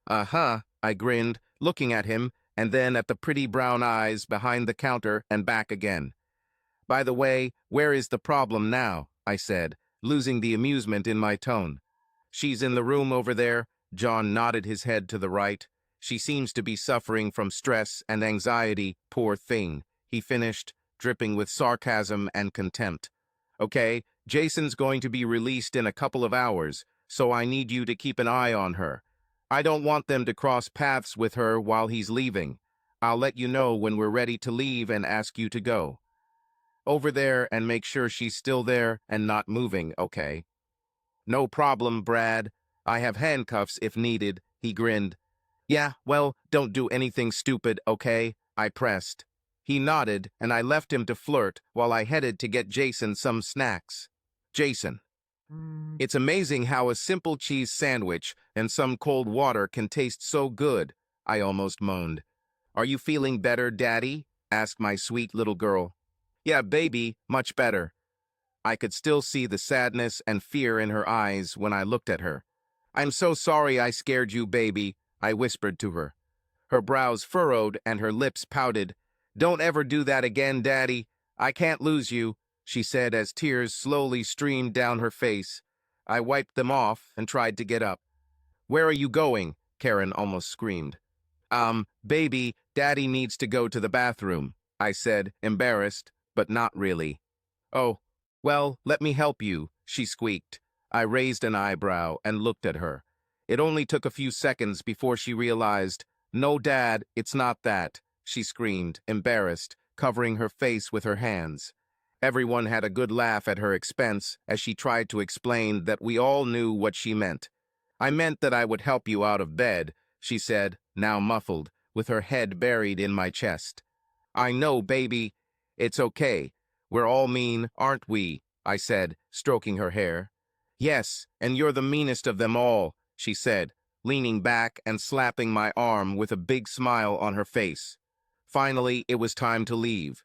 "Uh-huh," I grinned, looking at him, and then at the pretty brown eyes behind the counter and back again. "By the way, where is the problem now?" I said, losing the amusement in my tone. "She's in the room over there." John nodded his head to the right. "She seems to be suffering from stress and anxiety, poor thing," he finished, dripping with sarcasm and contempt. "Okay, Jason's going to be released in a couple of hours, so I need you to keep an eye on her. I don't want them to cross paths with her while he's leaving. I'll let you know when we're ready to leave and ask you to go over there and make sure she's still there and not moving, okay?" "No problem, Brad. I have handcuffs if needed," he grinned. "Yeah, well, don't do anything stupid, okay?" I pressed. He nodded, and I left him to flirt while I headed to get Jason some snacks. Jason. "It's amazing how a simple cheese sandwich and some cold water can taste so good," I almost moaned. "Are you feeling better, Daddy?" asked my sweet little girl. "Yeah, baby, much better." I could still see the sadness and fear in her eyes when I looked at her. "I'm so sorry I scared you, baby," I whispered to her. Her brows furrowed and her lips pouted. "Don't ever do that again, Daddy. I can't lose you," she said as tears slowly streamed down her face. I wiped them off and tried to get up. "Where are you going?" Karen almost screamed. Baby, Daddy needs to go to the bathroom," I said, embarrassed, but not really. "Oh, well, let me help you," she squeaked. I raised an eyebrow and looked at her. It only took a few seconds before she realized. "No, Dad, it's not that," she screamed, embarrassed, covering her face with her hands. Everyone had a good laugh at her expense as she tried to explain that we all knew what she meant. "I meant that I would help you out of bed," she said, now muffled, with her head buried in my chest. "I know, baby. It's okay. We're all mean, aren't we?" I said, stroking her hair. "Yes, and you're the meanest of them all," she said, leaning back and slapping my arm with a big smile on her face. Finally, it was time to leave.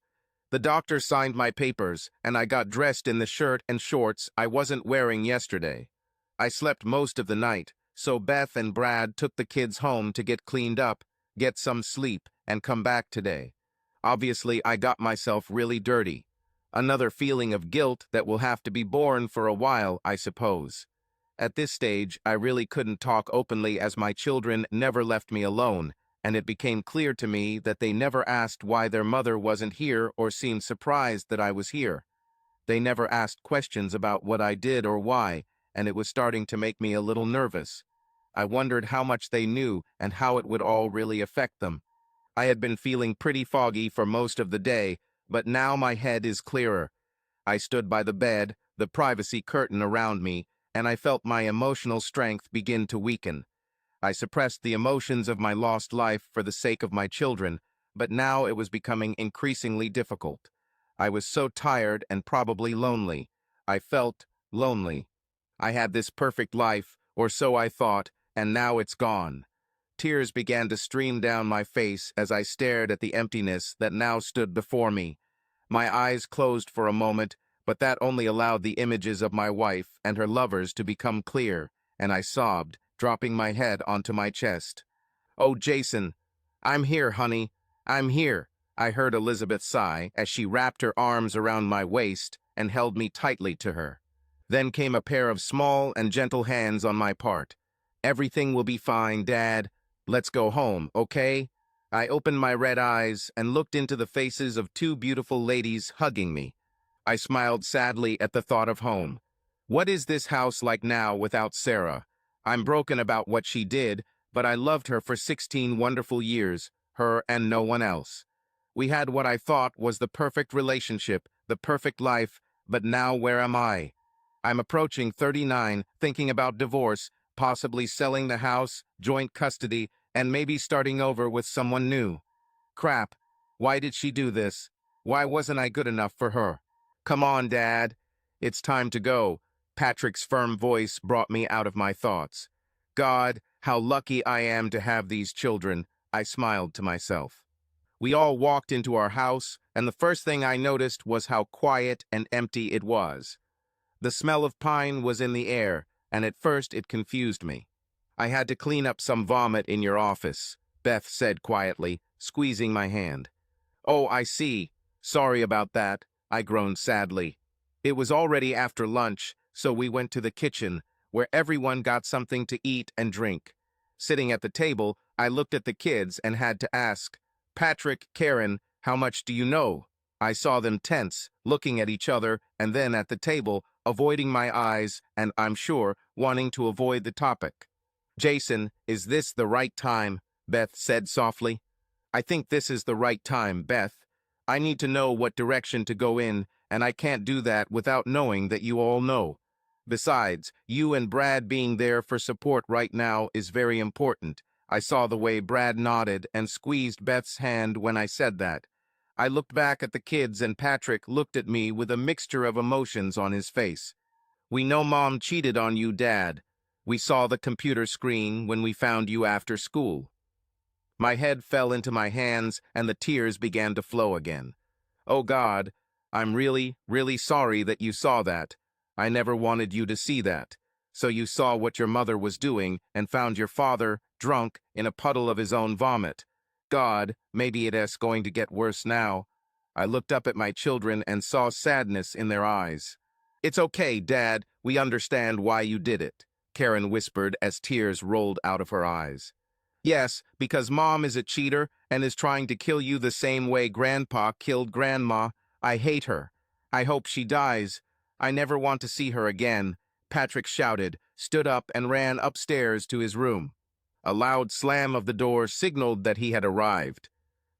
The doctor signed my papers, and I got dressed in the shirt and shorts I wasn't wearing yesterday. I slept most of the night, so Beth and Brad took the kids home to get cleaned up, get some sleep, and come back today. Obviously, I got myself really dirty. Another feeling of guilt that will have to be borne for a while, I suppose. At this stage, I really couldn't talk openly as my children never left me alone, and it became clear to me that they never asked why their mother wasn't here or seemed surprised that I was here. They never asked questions about what I did or why, and it was starting to make me a little nervous. I wondered how much they knew and how it would all really affect them. I had been feeling pretty foggy for most of the day, but now my head is clearer. I stood by the bed, the privacy curtain around me, and I felt my emotional strength begin to weaken. I suppressed the emotions of my lost life for the sake of my children, but now it was becoming increasingly difficult. I was so tired and probably lonely. I felt lonely. I had this perfect life, or so I thought, and now it's gone. Tears began to stream down my face as I stared at the emptiness that now stood before me. My eyes closed for a moment, but that only allowed the images of my wife and her lovers to become clear, and I sobbed, dropping my head onto my chest. "Oh, Jason, I'm here, honey. I'm here," I heard Elizabeth sigh as she wrapped her arms around my waist and held me tightly to her. Then came a pair of small and gentle hands on my part. "Everything will be fine, Dad. Let's go home, okay?" I opened my red eyes and looked into the faces of two beautiful ladies hugging me. I smiled sadly at the thought of home. What is this house like now without Sarah? I'm broken about what she did, but I loved her for 16 wonderful years, her and no one else. We had what I thought was the perfect relationship, the perfect life, but now where am I? I'm approaching 39, thinking about divorce, possibly selling the house, joint custody, and maybe starting over with someone new. Crap. Why did she do this? Why wasn't I good enough for her? Come on, Dad. It's time to go. Patrick's firm voice brought me out of my thoughts. God, how lucky I am to have these children, I smiled to myself. We all walked into our house, and the first thing I noticed was how quiet and empty it was. The smell of pine was in the air, and at first it confused me. I had to clean up some vomit in your office, Beth said quietly, squeezing my hand. Oh, I see. Sorry about that, I groaned sadly. It was already after lunch, so we went to the kitchen, where everyone got something to eat and drink. Sitting at the table, I looked at the kids and had to ask, Patrick, Karen, how much do you know? I saw them tense, looking at each other and then at the table, avoiding my eyes and, I'm sure, wanting to avoid the topic. Jason, is this the right time? Beth said softly. I think this is the right time, Beth. I need to know what direction to go in, and I can't do that without knowing that you all know. Besides, you and Brad being there for support right now is very important. I saw the way Brad nodded and squeezed Beth's hand when I said that. I looked back at the kids and Patrick looked at me with a mixture of emotions on his face. We know Mom cheated on you, Dad. We saw the computer screen when we found you after school. My head fell into my hands and the tears began to flow again. Oh God, I'm really, really sorry that you saw that. I never wanted you to see that. So you saw what your mother was doing and found your father, drunk, in a puddle of his own vomit. God, maybe it's going to get worse now. I looked up at my children and saw sadness in their eyes. It's okay, Dad. We understand why you did it, Karen whispered as tears rolled out of her eyes. Yes, because Mom is a cheater and is trying to kill you the same way Grandpa killed Grandma. I hate her. I hope she dies. I never want to see her again, Patrick shouted, stood up and ran upstairs to his room. A loud slam of the door signaled that he had arrived.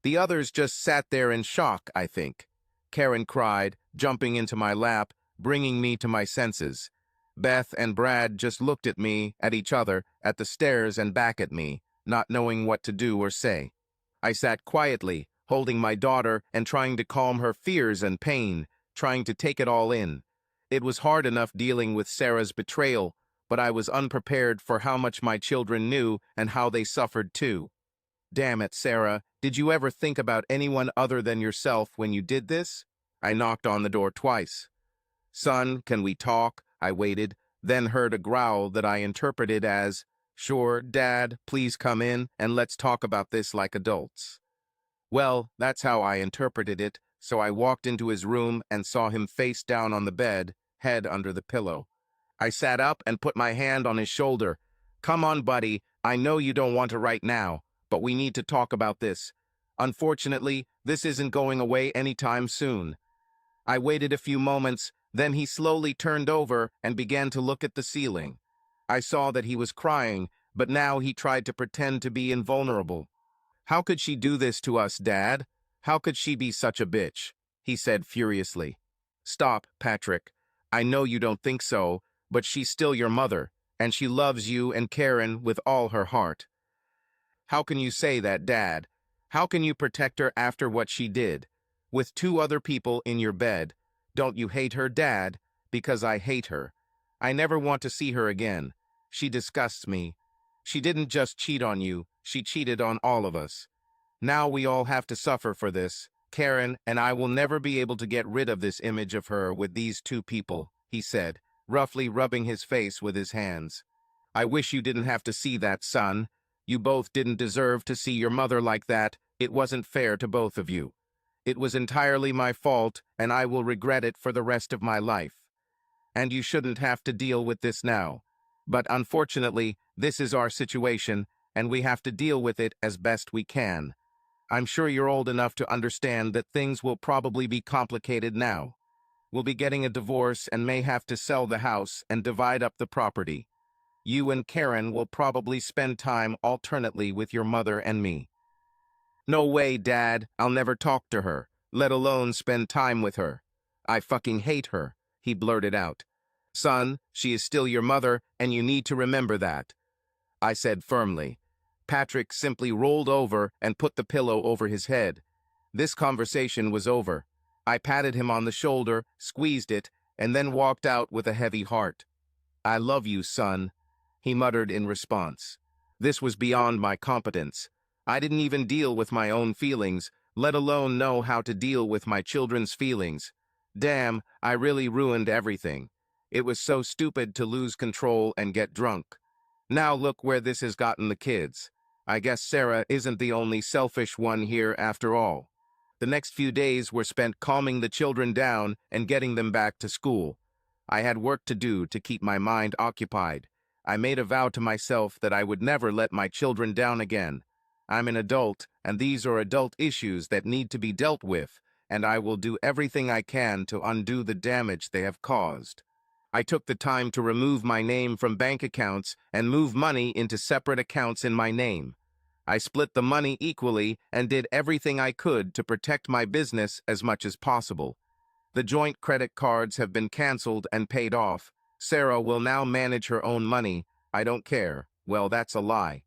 The others just sat there in shock, I think. Karen cried, jumping into my lap, bringing me to my senses. Beth and Brad just looked at me, at each other, at the stairs and back at me, not knowing what to do or say. I sat quietly, holding my daughter and trying to calm her fears and pain, trying to take it all in. It was hard enough dealing with Sarah's betrayal, but I was unprepared for how much my children knew and how they suffered too. Damn it, Sarah, did you ever think about anyone other than yourself when you did this? I knocked on the door twice. Son, can we talk? I waited, then heard a growl that I interpreted as, Sure, Dad, please come in and let's talk about this like adults. Well, that's how I interpreted it, so I walked into his room and saw him face down on the bed, head under the pillow. I sat up and put my hand on his shoulder. Come on, buddy, I know you don't want to right now, but we need to talk about this. Unfortunately, this isn't going away anytime soon. I waited a few moments, then he slowly turned over and began to look at the ceiling. I saw that he was crying, but now he tried to pretend to be invulnerable. How could she do this to us, Dad? How could she be such a bitch? He said furiously. Stop, Patrick. I know you don't think so, but she's still your mother, and she loves you and Karen with all her heart. How can you say that, Dad? How can you protect her after what she did? With 2 other people in your bed. Don't you hate her, Dad? Because I hate her. I never want to see her again. She disgusts me. She didn't just cheat on you, she cheated on all of us. Now we all have to suffer for this. Karen and I will never be able to get rid of this image of her with these 2 people, he said, roughly rubbing his face with his hands. I wish you didn't have to see that, son. You both didn't deserve to see your mother like that. It wasn't fair to both of you. It was entirely my fault, and I will regret it for the rest of my life. And you shouldn't have to deal with this now. But unfortunately, this is our situation, and we have to deal with it as best we can. I'm sure you're old enough to understand that things will probably be complicated now. We'll be getting a divorce and may have to sell the house and divide up the property. You and Karen will probably spend time alternately with your mother and me. No way, Dad. I'll never talk to her, let alone spend time with her. I fucking hate her, he blurted out. Son, she is still your mother, and you need to remember that, I said firmly. Patrick simply rolled over and put the pillow over his head. This conversation was over. I patted him on the shoulder, squeezed it, and then walked out with a heavy heart. I love you, son, he muttered in response. This was beyond my competence. I didn't even deal with my own feelings, let alone know how to deal with my children's feelings. Damn, I really ruined everything. It was so stupid to lose control and get drunk. Now look where this has gotten the kids. I guess Sarah isn't the only selfish one here after all. The next few days were spent calming the children down and getting them back to school. I had work to do to keep my mind occupied. I made a vow to myself that I would never let my children down again. I'm an adult, and these are adult issues that need to be dealt with, and I will do everything I can to undo the damage they have caused. I took the time to remove my name from bank accounts and move money into separate accounts in my name. I split the money equally and did everything I could to protect my business as much as possible. The joint credit cards have been canceled and paid off. Sarah will now manage her own money. I don't care. Well, that's a lie.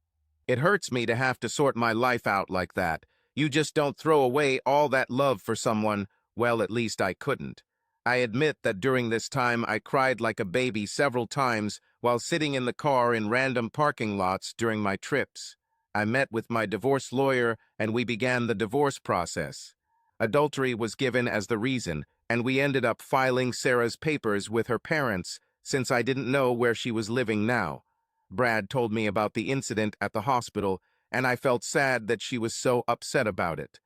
It hurts me to have to sort my life out like that. You just don't throw away all that love for someone. Well, at least I couldn't. I admit that during this time I cried like a baby several times while sitting in the car in random parking lots during my trips. I met with my divorce lawyer and we began the divorce process. Adultery was given as the reason, and we ended up filing Sarah's papers with her parents since I didn't know where she was living now. Brad told me about the incident at the hospital, and I felt sad that she was so upset about it.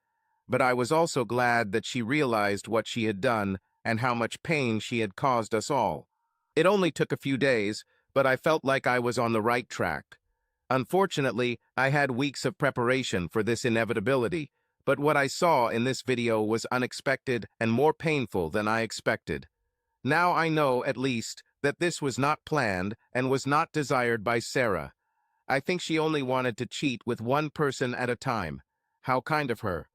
But I was also glad that she realized what she had done and how much pain she had caused us all. It only took a few days, but I felt like I was on the right track. Unfortunately, I had weeks of preparation for this inevitability, but what I saw in this video was unexpected and more painful than I expected. Now I know, at least, that this was not planned and was not desired by Sarah. I think she only wanted to cheat with one person at a time. How kind of her.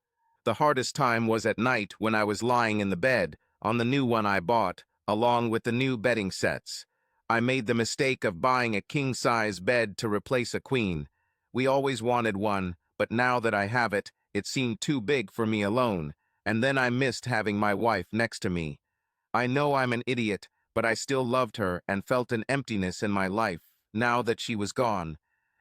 The hardest time was at night when I was lying in the bed, on the new one I bought, along with the new bedding sets. I made the mistake of buying a king-size bed to replace a queen. We always wanted one, but now that I have it, it seemed too big for me alone, and then I missed having my wife next to me. I know I'm an idiot, but I still loved her and felt an emptiness in my life, now that she was gone.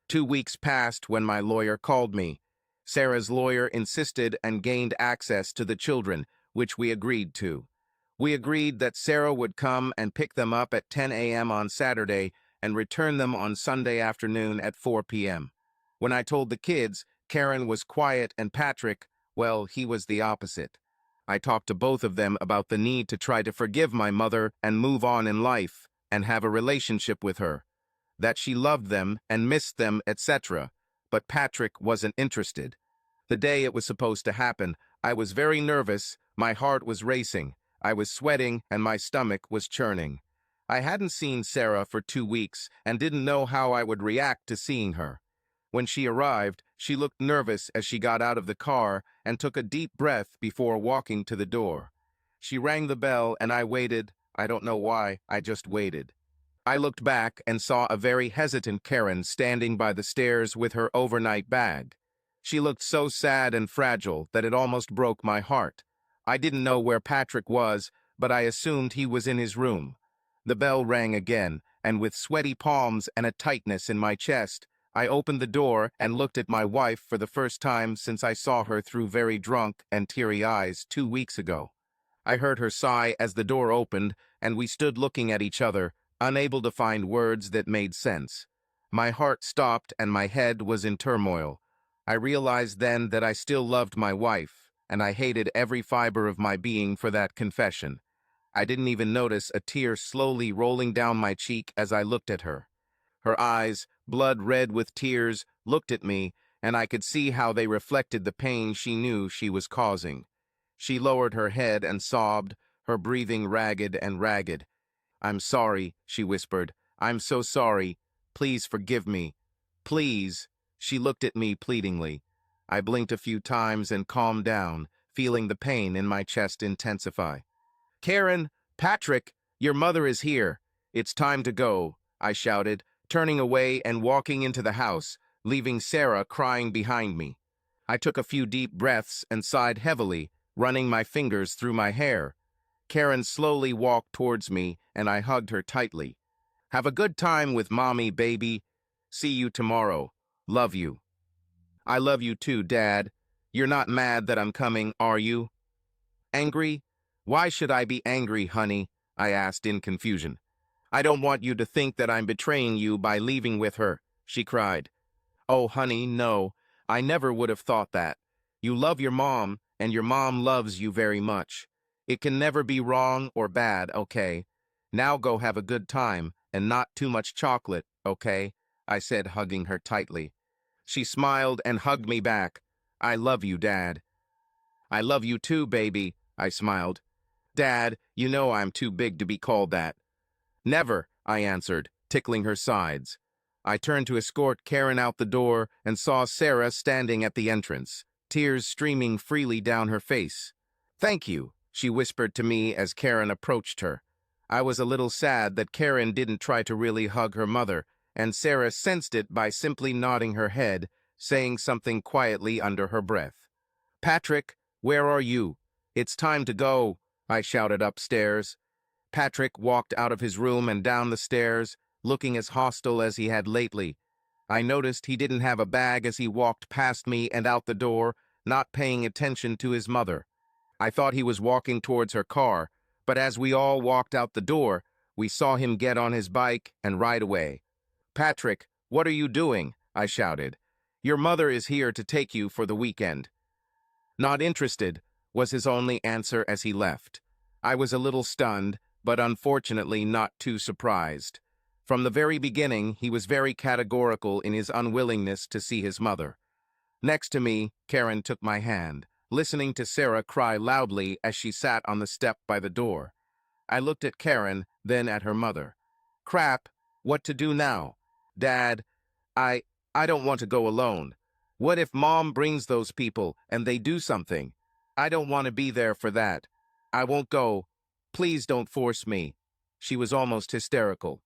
2 weeks passed when my lawyer called me. Sarah's lawyer insisted and gained access to the children, which we agreed to. We agreed that Sarah would come and pick them up at 10 a.m. on Saturday and return them on Sunday afternoon at 4 p.m. When I told the kids, Karen was quiet and Patrick, well, he was the opposite. I talked to both of them about the need to try to forgive my mother and move on in life and have a relationship with her, that she loved them and missed them, etc. But Patrick wasn't interested. The day it was supposed to happen, I was very nervous, my heart was racing, I was sweating, and my stomach was churning. I hadn't seen Sarah for 2 weeks and didn't know how I would react to seeing her. When she arrived, she looked nervous as she got out of the car and took a deep breath before walking to the door. She rang the bell and I waited. I don't know why, I just waited. I looked back and saw a very hesitant Karen standing by the stairs with her overnight bag. She looked so sad and fragile that it almost broke my heart. I didn't know where Patrick was, but I assumed he was in his room. The bell rang again, and with sweaty palms and a tightness in my chest, I opened the door and looked at my wife for the first time since I saw her through very drunk and teary eyes 2 weeks ago. I heard her sigh as the door opened, and we stood looking at each other, unable to find words that made sense. My heart stopped and my head was in turmoil. I realized then that I still loved my wife, and I hated every fiber of my being for that confession. I didn't even notice a tear slowly rolling down my cheek as I looked at her. Her eyes, blood red with tears, looked at me, and I could see how they reflected the pain she knew she was causing. She lowered her head and sobbed, her breathing ragged and ragged. "I'm sorry," she whispered. "I'm so sorry. Please forgive me. Please." She looked at me pleadingly. I blinked a few times and calmed down, feeling the pain in my chest intensify. "Karen, Patrick, your mother is here. It's time to go, I shouted, turning away and walking into the house, leaving Sarah crying behind me. I took a few deep breaths and sighed heavily, running my fingers through my hair. Karen slowly walked towards me, and I hugged her tightly. Have a good time with Mommy, baby. See you tomorrow. Love you. I love you too, Dad. You're not mad that I'm coming, are you? Angry? Why should I be angry, honey? I asked in confusion. I don't want you to think that I'm betraying you by leaving with her, she cried. Oh, honey, no. I never would have thought that. You love your mom, and your mom loves you very much. It can never be wrong or bad, okay? Now go have a good time, and not too much chocolate, okay? I said, hugging her tightly. She smiled and hugged me back. I love you, Dad. I love you too, baby, I smiled. Dad, you know I'm too big to be called that. Never, I answered, tickling her sides. I turned to escort Karen out the door and saw Sarah standing at the entrance, tears streaming freely down her face. Thank you, she whispered to me as Karen approached her. I was a little sad that Karen didn't try to really hug her mother, and Sarah sensed it by simply nodding her head, saying something quietly under her breath. Patrick, where are you? It's time to go, I shouted upstairs. Patrick walked out of his room and down the stairs, looking as hostile as he had lately. I noticed he didn't have a bag as he walked past me and out the door, not paying attention to his mother. I thought he was walking towards her car, but as we all walked out the door, we saw him get on his bike and ride away. Patrick, what are you doing? I shouted. Your mother is here to take you for the weekend. Not interested, was his only answer as he left. I was a little stunned, but unfortunately not too surprised. From the very beginning, he was very categorical in his unwillingness to see his mother. Next to me, Karen took my hand, listening to Sarah cry loudly as she sat on the step by the door. I looked at Karen, then at her mother. Crap, what to do now? Dad, I don't want to go alone. What if Mom brings those people and they do something? I don't want to be there for that. I won't go. Please don't force me. She was almost hysterical.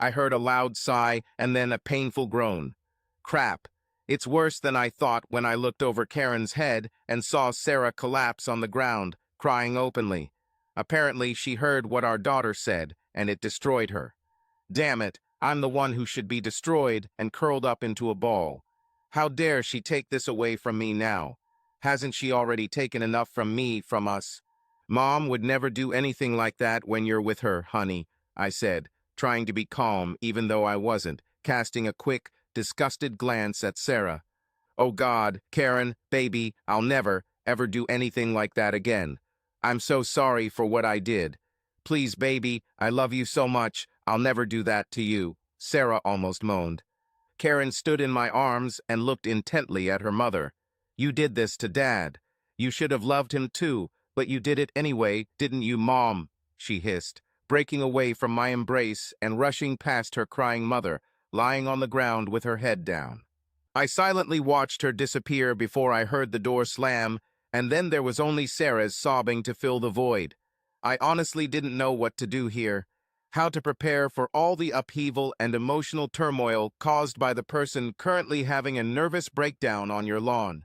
I heard a loud sigh and then a painful groan. Crap. It's worse than I thought when I looked over Karen's head and saw Sarah collapse on the ground, crying openly. Apparently, she heard what our daughter said, and it destroyed her. Damn it, I'm the one who should be destroyed and curled up into a ball. How dare she take this away from me now? Hasn't she already taken enough from us? Mom would never do anything like that when you're with her, honey, I said, trying to be calm even though I wasn't, casting a quick, disgusted glance at Sarah. Oh God, Karen, baby, I'll never, ever do anything like that again. I'm so sorry for what I did. Please, baby, I love you so much, I'll never do that to you, Sarah almost moaned. Karen stood in my arms and looked intently at her mother. You did this to Dad. You should have loved him too, but you did it anyway, didn't you, Mom? She hissed, breaking away from my embrace and rushing past her crying mother, lying on the ground with her head down. I silently watched her disappear before I heard the door slam, and then there was only Sarah's sobbing to fill the void. I honestly didn't know what to do here, how to prepare for all the upheaval and emotional turmoil caused by the person currently having a nervous breakdown on your lawn.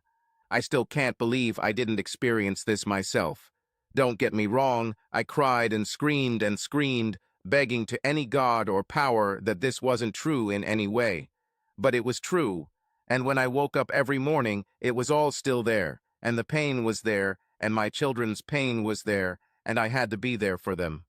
I still can't believe I didn't experience this myself. Don't get me wrong, I cried and screamed, begging to any god or power that this wasn't true in any way. But it was true, and when I woke up every morning, it was all still there, and the pain was there, and my children's pain was there, and I had to be there for them.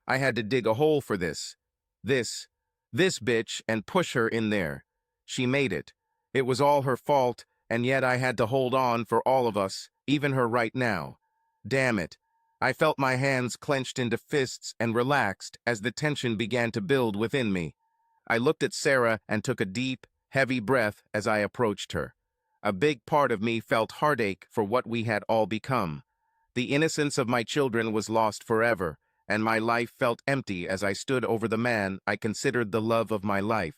I had to dig a hole for this bitch, and push her in there. She made it. It was all her fault, and yet I had to hold on for all of us, even her right now. Damn it. I felt my hands clenched into fists and relaxed as the tension began to build within me. I looked at Sarah and took a deep, heavy breath as I approached her. A big part of me felt heartache for what we had all become. The innocence of my children was lost forever, and my life felt empty as I stood over the man I considered the love of my life.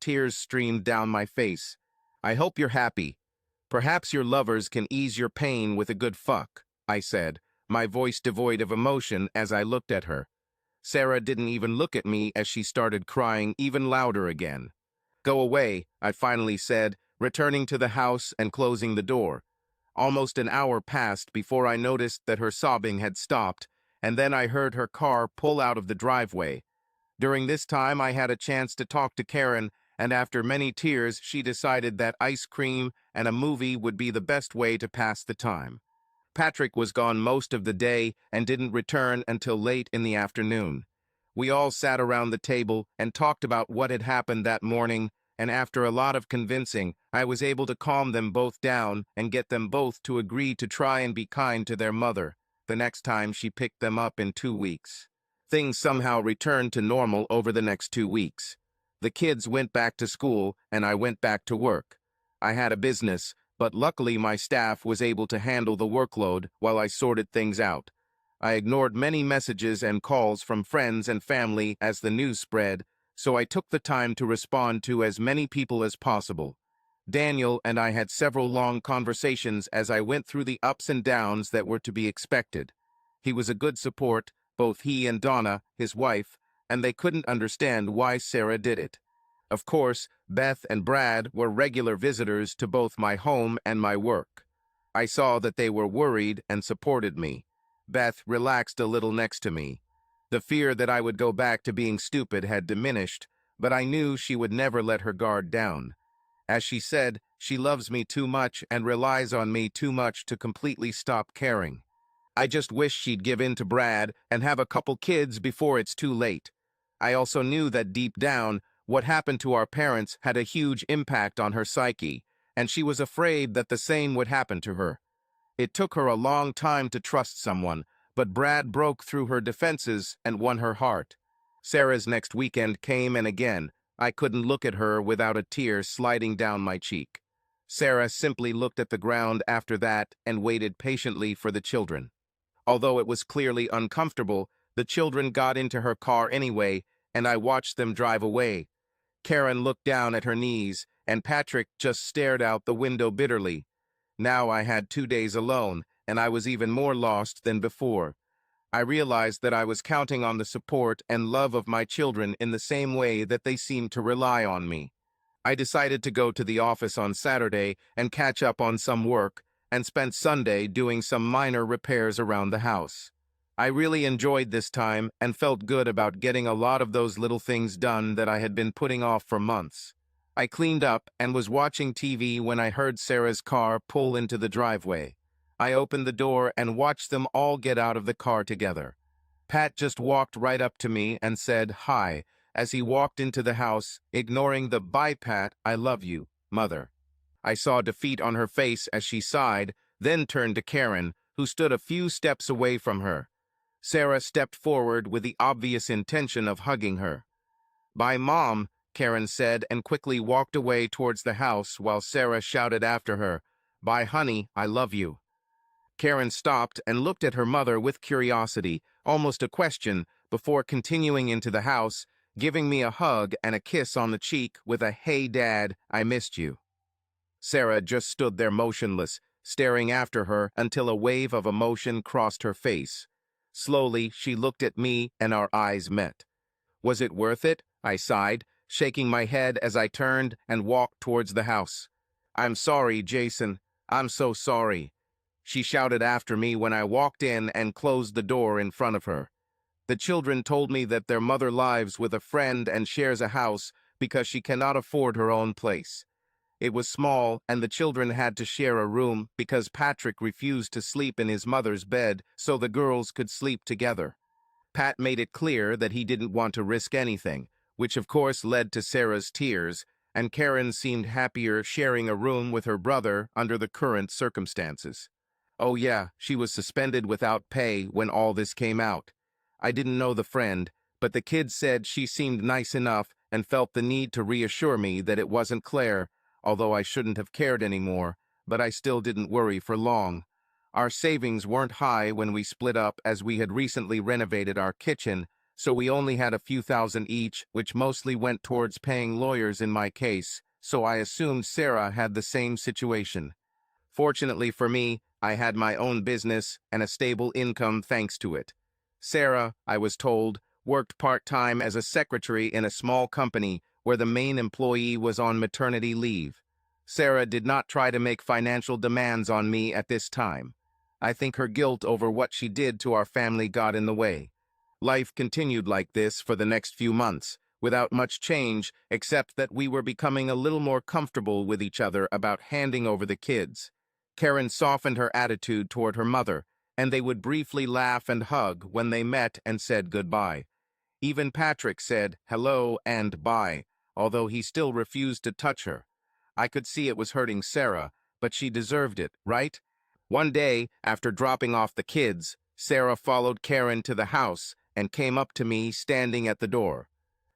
Tears streamed down my face. I hope you're happy. Perhaps your lovers can ease your pain with a good fuck, I said, my voice devoid of emotion as I looked at her. Sarah didn't even look at me as she started crying even louder again. "Go away," I finally said, returning to the house and closing the door. Almost an hour passed before I noticed that her sobbing had stopped, and then I heard her car pull out of the driveway. During this time, I had a chance to talk to Karen, and after many tears, she decided that ice cream and a movie would be the best way to pass the time. Patrick was gone most of the day and didn't return until late in the afternoon. We all sat around the table and talked about what had happened that morning, and after a lot of convincing, I was able to calm them both down and get them both to agree to try and be kind to their mother the next time she picked them up in 2 weeks. Things somehow returned to normal over the next 2 weeks. The kids went back to school and I went back to work. I had a business, but luckily my staff was able to handle the workload while I sorted things out. I ignored many messages and calls from friends and family as the news spread, so I took the time to respond to as many people as possible. Daniel and I had several long conversations as I went through the ups and downs that were to be expected. He was a good support, both he and Donna, his wife, and they couldn't understand why Sarah did it. Of course, Beth and Brad were regular visitors to both my home and my work. I saw that they were worried and supported me. Beth relaxed a little next to me. The fear that I would go back to being stupid had diminished, but I knew she would never let her guard down. As she said, she loves me too much and relies on me too much to completely stop caring. I just wish she'd give in to Brad and have a couple kids before it's too late. I also knew that deep down, what happened to our parents had a huge impact on her psyche, and she was afraid that the same would happen to her. It took her a long time to trust someone, but Brad broke through her defenses and won her heart. Sarah's next weekend came, and again, I couldn't look at her without a tear sliding down my cheek. Sarah simply looked at the ground after that and waited patiently for the children. Although it was clearly uncomfortable, the children got into her car anyway, and I watched them drive away. Karen looked down at her knees, and Patrick just stared out the window bitterly. Now I had 2 days alone, and I was even more lost than before. I realized that I was counting on the support and love of my children in the same way that they seemed to rely on me. I decided to go to the office on Saturday and catch up on some work, and spent Sunday doing some minor repairs around the house. I really enjoyed this time and felt good about getting a lot of those little things done that I had been putting off for months. I cleaned up and was watching TV when I heard Sarah's car pull into the driveway. I opened the door and watched them all get out of the car together. Pat just walked right up to me and said hi as he walked into the house, ignoring the "Bye, Pat, I love you, mother." I saw defeat on her face as she sighed, then turned to Karen, who stood a few steps away from her. Sarah stepped forward with the obvious intention of hugging her. "Bye, Mom," Karen said, and quickly walked away towards the house while Sarah shouted after her, "Bye, honey, I love you." Karen stopped and looked at her mother with curiosity, almost a question, before continuing into the house, giving me a hug and a kiss on the cheek with a "Hey, Dad, I missed you." Sarah just stood there motionless, staring after her until a wave of emotion crossed her face. Slowly, she looked at me and our eyes met. "Was it worth it?" I sighed, shaking my head as I turned and walked towards the house. "I'm sorry, Jason. I'm so sorry," she shouted after me when I walked in and closed the door in front of her. "The children told me that their mother lives with a friend and shares a house because she cannot afford her own place. It was small, and the children had to share a room because Patrick refused to sleep in his mother's bed so the girls could sleep together. Pat made it clear that he didn't want to risk anything, which of course led to Sarah's tears, and Karen seemed happier sharing a room with her brother under the current circumstances. Oh yeah, she was suspended without pay when all this came out. I didn't know the friend, but the kids said she seemed nice enough and felt the need to reassure me that it wasn't Claire, although I shouldn't have cared anymore, but I still didn't worry for long. Our savings weren't high when we split up, as we had recently renovated our kitchen, so we only had a few thousand each, which mostly went towards paying lawyers in my case, so I assumed Sarah had the same situation. Fortunately for me, I had my own business and a stable income thanks to it. Sarah, I was told, worked part-time as a secretary in a small company where the main employee was on maternity leave. Sarah did not try to make financial demands on me at this time. I think her guilt over what she did to our family got in the way. Life continued like this for the next few months, without much change except that we were becoming a little more comfortable with each other about handing over the kids. Karen softened her attitude toward her mother, and they would briefly laugh and hug when they met and said goodbye. Even Patrick said hello and bye, although he still refused to touch her. I could see it was hurting Sarah, but she deserved it, right? One day, after dropping off the kids, Sarah followed Karen to the house and came up to me standing at the door.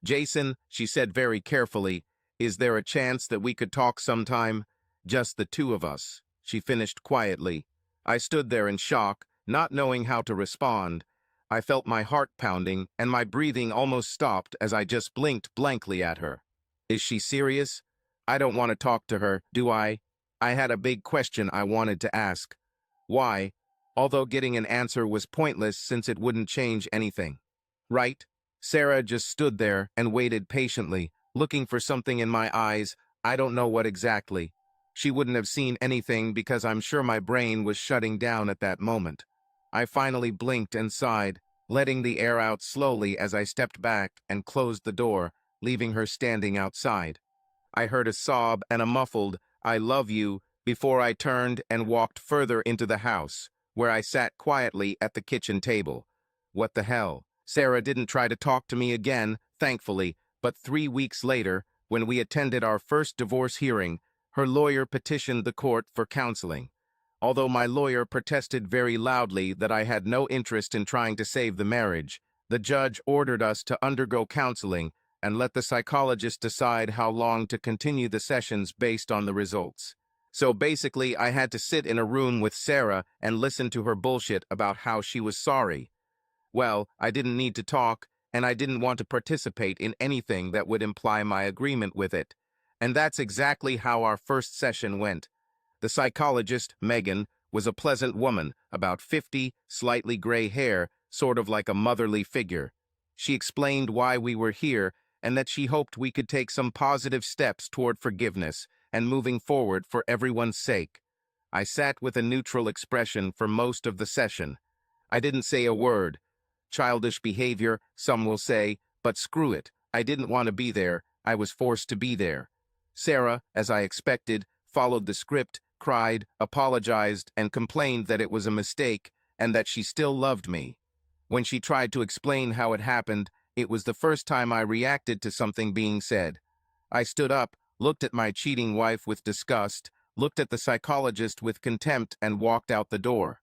"Jason," she said very carefully, "is there a chance that we could talk sometime? Just the two of us," she finished quietly. I stood there in shock, not knowing how to respond. I felt my heart pounding, and my breathing almost stopped as I just blinked blankly at her. Is she serious? I don't want to talk to her, do I? I had a big question I wanted to ask. Why? Although getting an answer was pointless since it wouldn't change anything. Right? Sarah just stood there and waited patiently, looking for something in my eyes. I don't know what exactly. She wouldn't have seen anything because I'm sure my brain was shutting down at that moment. I finally blinked and sighed, letting the air out slowly as I stepped back and closed the door, leaving her standing outside. I heard a sob and a muffled, "I love you," before I turned and walked further into the house, where I sat quietly at the kitchen table. What the hell? Sarah didn't try to talk to me again, thankfully, but 3 weeks later, when we attended our first divorce hearing, her lawyer petitioned the court for counseling. Although my lawyer protested very loudly that I had no interest in trying to save the marriage, the judge ordered us to undergo counseling and let the psychologist decide how long to continue the sessions based on the results. So basically, I had to sit in a room with Sarah and listen to her bullshit about how she was sorry. Well, I didn't need to talk, and I didn't want to participate in anything that would imply my agreement with it. And that's exactly how our first session went. The psychologist, Megan, was a pleasant woman, about 50, slightly gray hair, sort of like a motherly figure. She explained why we were here and that she hoped we could take some positive steps toward forgiveness and moving forward for everyone's sake. I sat with a neutral expression for most of the session. I didn't say a word. Childish behavior, some will say, but screw it. I didn't want to be there. I was forced to be there. Sarah, as I expected, followed the script, cried, apologized, and complained that it was a mistake and that she still loved me. When she tried to explain how it happened, it was the first time I reacted to something being said. I stood up, looked at my cheating wife with disgust, looked at the psychologist with contempt, and walked out the door.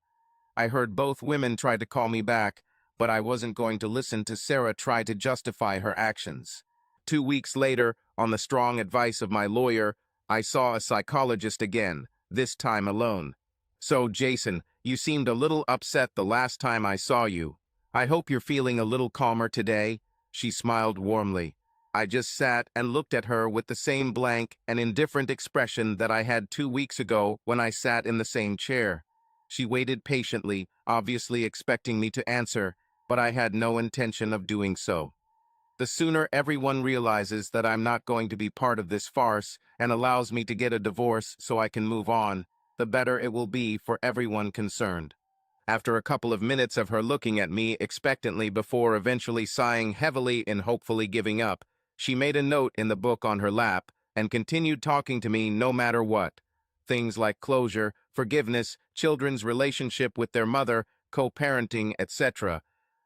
I heard both women try to call me back, but I wasn't going to listen to Sarah try to justify her actions. 2 weeks later, on the strong advice of my lawyer, I saw a psychologist again, this time alone. "So, Jason, you seemed a little upset the last time I saw you. I hope you're feeling a little calmer today," she smiled warmly. I just sat and looked at her with the same blank and indifferent expression that I had 2 weeks ago when I sat in the same chair. She waited patiently, obviously expecting me to answer, but I had no intention of doing so. The sooner everyone realizes that I'm not going to be part of this farce and allows me to get a divorce so I can move on, the better it will be for everyone concerned. After a couple of minutes of her looking at me expectantly before eventually sighing heavily and hopefully giving up, she made a note in the book on her lap and continued talking to me no matter what. Things like closure, forgiveness, children's relationship with their mother, co-parenting, etc.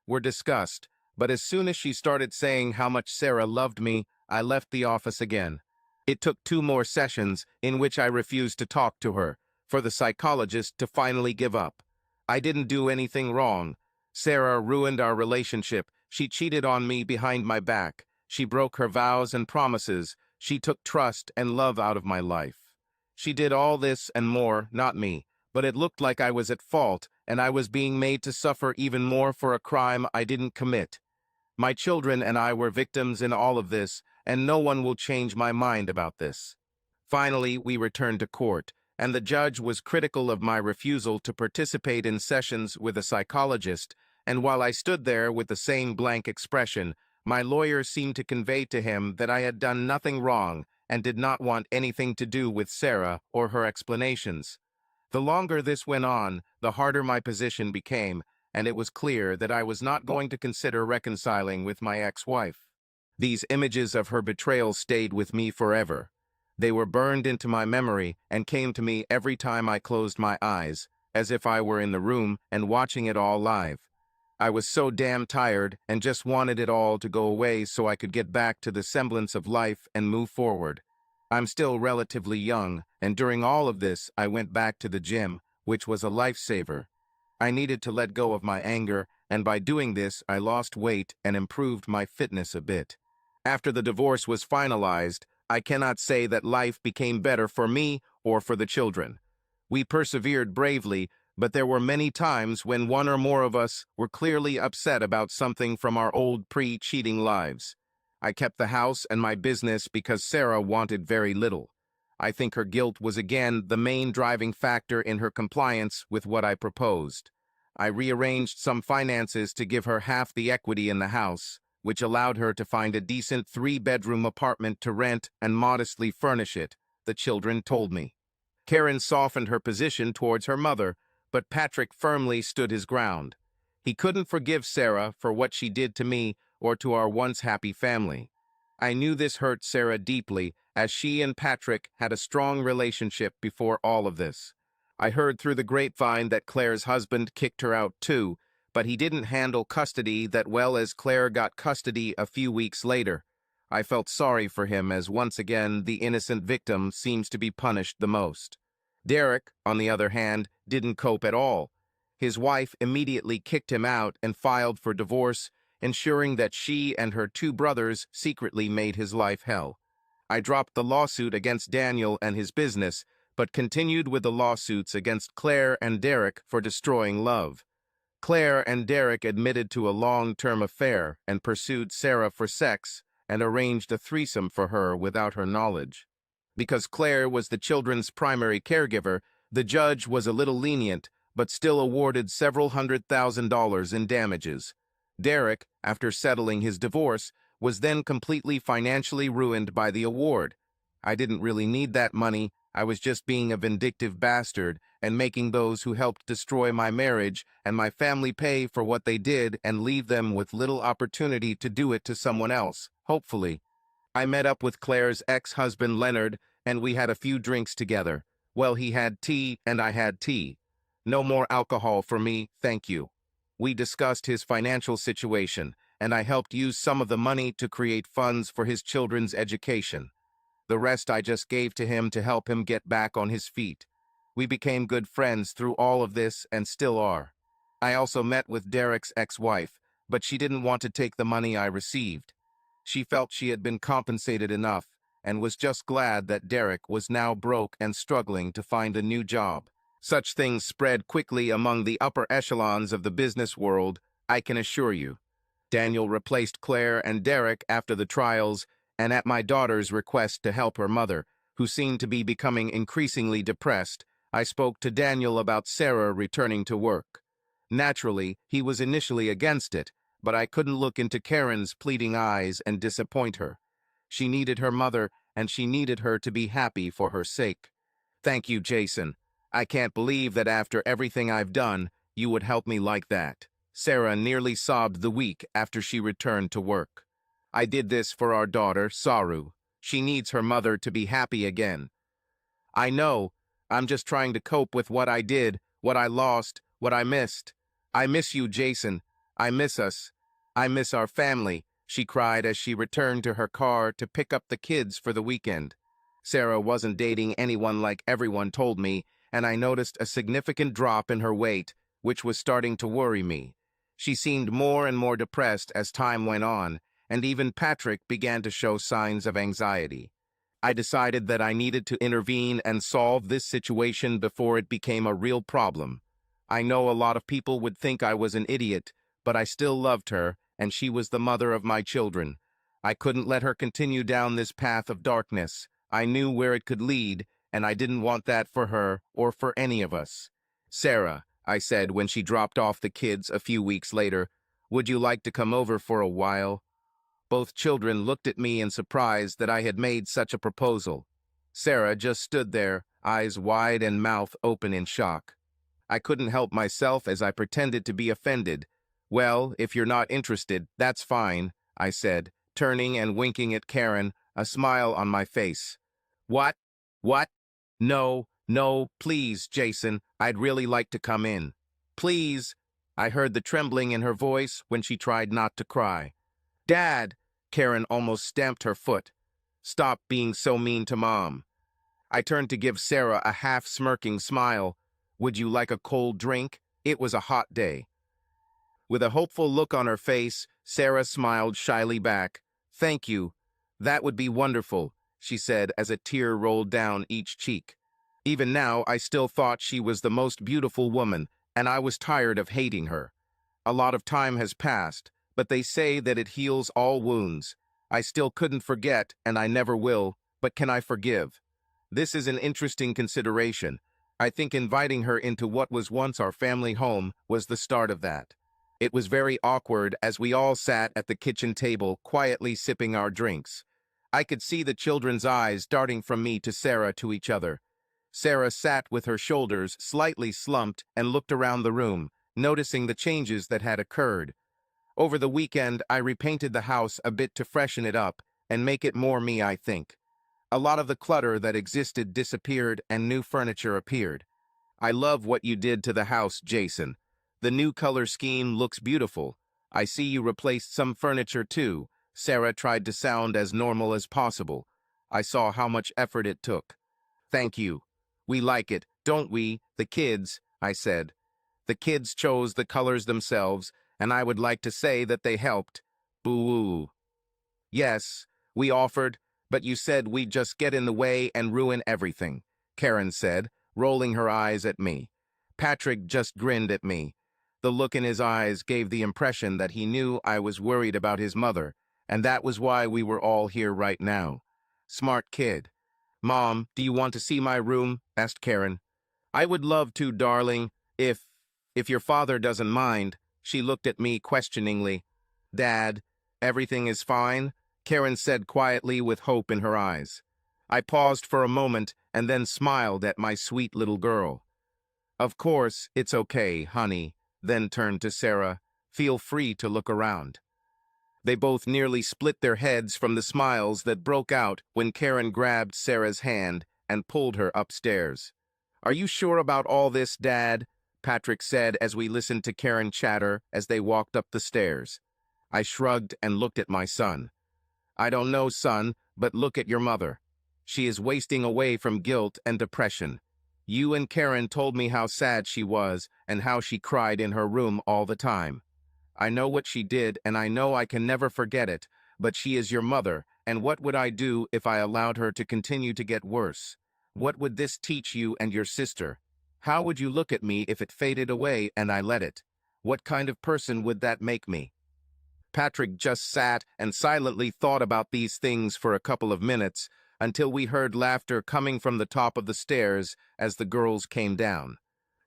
were discussed, but as soon as she started saying how much Sarah loved me, I left the office again. It took 2 more sessions in which I refused to talk to her, for the psychologist to finally give up. I didn't do anything wrong. Sarah ruined our relationship. She cheated on me behind my back. She broke her vows and promises. She took trust and love out of my life. She did all this and more, not me, but it looked like I was at fault, and I was being made to suffer even more for a crime I didn't commit. My children and I were victims in all of this, and no one will change my mind about this. Finally, we returned to court, and the judge was critical of my refusal to participate in sessions with a psychologist And while I stood there with the same blank expression, my lawyer seemed to convey to him that I had done nothing wrong and did not want anything to do with Sarah or her explanations. The longer this went on, the harder my position became, and it was clear that I was not going to consider reconciling with my ex-wife. These images of her betrayal stayed with me forever. They were burned into my memory and came to me every time I closed my eyes, as if I were in the room and watching it all live. I was so damn tired and just wanted it all to go away so I could get back to the semblance of life and move forward. I'm still relatively young, and during all of this, I went back to the gym, which was a lifesaver. I needed to let go of my anger, and by doing this, I lost weight and improved my fitness a bit. After the divorce was finalized, I cannot say that life became better for me or for the children. We persevered bravely, but there were many times when one or more of us were clearly upset about something from our old pre-cheating lives. I kept the house and my business because Sarah wanted very little. I think her guilt was again the main driving factor in her compliance with what I proposed. I rearranged some finances to give her half the equity in the house, which allowed her to find a decent 3-bedroom apartment to rent and modestly furnish it, the children told me. Karen softened her position towards her mother, but Patrick firmly stood his ground. He couldn't forgive Sarah for what she did to me or to our once happy family. I knew this hurt Sarah deeply, as she and Patrick had a strong relationship before all of this. I heard through the grapevine that Claire's husband kicked her out too, but he didn't handle custody that well as Claire got custody a few weeks later. I felt sorry for him as once again the innocent victim seems to be punished the most. Derek, on the other hand, didn't cope at all. His wife immediately kicked him out and filed for divorce, ensuring that she and her 2 brothers secretly made his life hell. I dropped the lawsuit against Daniel and his business, but continued with the lawsuits against Claire and Derek for destroying love. Claire and Derek admitted to a long-term affair and pursued Sarah for sex and arranged a threesome for her without her knowledge. Because Claire was the children's primary caregiver, the judge was a little lenient, but still awarded several $100,000 in damages. Derek, after settling his divorce, was then completely financially ruined by the award. I didn't really need that money. I was just being a vindictive bastard and making those who helped destroy my marriage and my family pay for what they did and leave them with little opportunity to do it to someone else, hopefully. I met up with Claire's ex-husband Leonard, and we had a few drinks together. Well, he had tea and I had tea. No more alcohol for me, thank you. We discussed his financial situation, and I helped use some of the money to create funds for his children's education. The rest I just gave to him to help him get back on his feet. We became good friends through all of this and still are. I also met with Derek's ex-wife, but she didn't want to take the money I received. She felt she had been compensated enough and was just glad that Derek was now broke and struggling to find a new job. Such things spread quickly among the upper echelons of the business world, I can assure you. Daniel replaced Claire and Derek after the trials and at my daughter's request to help her mother, who seemed to be becoming increasingly depressed. I spoke to Daniel about Sarah returning to work. Naturally, he was initially against it, but I couldn't look into Karen's pleading eyes and disappoint her. She needed her mother, and she needed her to be happy for her sake. Thank you, Jason. I can't believe that after everything I've done, you would help me like that. Sarah nearly sobbed the week after she returned to work. I did this for our daughter, Saru. She needs her mother to be happy again. I know. I'm just trying to cope with what I did, what I lost, what I missed. I miss you, Jason. I miss us. I miss our family, she cried as she returned to her car to pick up the kids for the weekend. Sarah wasn't dating anyone like everyone told me, and I noticed a significant drop in her weight, which was starting to worry me. She seemed more and more depressed as time went on, and even Patrick began to show signs of anxiety. I decided that I needed to intervene and solve this situation before it became a real problem. I know a lot of people would think I was an idiot, but I still loved her, and she was the mother of my children. I couldn't let her continue down this path of darkness. I knew where it could lead, and I didn't want that for her or for any of us. Sarah, I said when she dropped off the kids a few weeks later. Would you like to come over for a while? Both children looked at me in surprise that I had made such a proposal. Sarah just stood there, eyes wide and mouth open in shock. I couldn't help myself as I pretended to be offended. Well, if you're not interested, that's fine, I said, turning and winking at Karen, a smile on my face. What? What? No, no, please, Jason, I'd really like to come in. Please, I heard the trembling in her voice when she tried not to cry. Dad, Karen almost stamped her foot. Stop being so mean to Mom. I turned to give Sarah a half-smirking smile. Would you like a cold drink? It was a hot day. With a hopeful look on her face, Sarah smiled shyly back. Thank you. That would be wonderful, she said as a tear rolled down each cheek. Even now, I still thought she was the most beautiful woman, and I was tired of hating her. A lot of time has passed, but they say that it heals all wounds. I still couldn't forget, and I never will, but can I forgive? This is an interesting consideration. I think inviting her into what was once our family home was the start of that. It was very awkward as we all sat at the kitchen table quietly sipping our drinks. I could see the children's eyes darting from me to Sarah to each other. Sarah sat with her shoulders slightly slumped and looked around the room, noticing the changes that had occurred. Over the weekend, I repainted the house a bit to freshen it up and make it more me, I think. A lot of the clutter that existed disappeared and new furniture appeared. I love what you did to the house, Jason. The new color scheme looks beautiful. I see you replaced some furniture too. Sarah tried to sound as normal as possible. I saw how much effort it took. Thank you. We like it, don't we, the kids, I said. The kids chose the colors themselves, and I would like to say that they helped. Boo-oo. Yes, we offered, but you said we'd just get in the way and ruin everything, Karen said, rolling her eyes at me. Patrick just grinned at me. The look in his eyes gave the impression that he knew I was worried about his mother, and that was why we were all here right now. Smart kid. Mom, do you want to see my room? Asked Karen. I would love to, darling, if your father doesn't mind. She looked at me questioningly. Dad, everything is fine? Karen said quietly with hope in her eyes. I paused for a moment and then smiled at my sweet little girl. Of course, it's okay, honey, then turned to Sarah. Feel free to look around. They both nearly split their heads from the smiles that broke out when Karen grabbed Sarah's hand and pulled her upstairs. Are you sure about all this, Dad? Patrick said as we listened to Karen chatter as they walked up the stairs. I shrugged and looked at my son. I don't know, son, but look at your mother. She is wasting away from guilt and depression. You and Karen told me how sad she was and how she cried in her room all the time. I know what she did, and I know I can never forget it, but she is your mother, and what would I do if I allowed her to continue to get worse? What would this teach you and your sister? How would you look at me if it faded away and I let it? What kind of person would that make me? Patrick just sat and silently thought about these things for a couple of minutes until we heard laughter coming from the top of the stairs as the girls came down.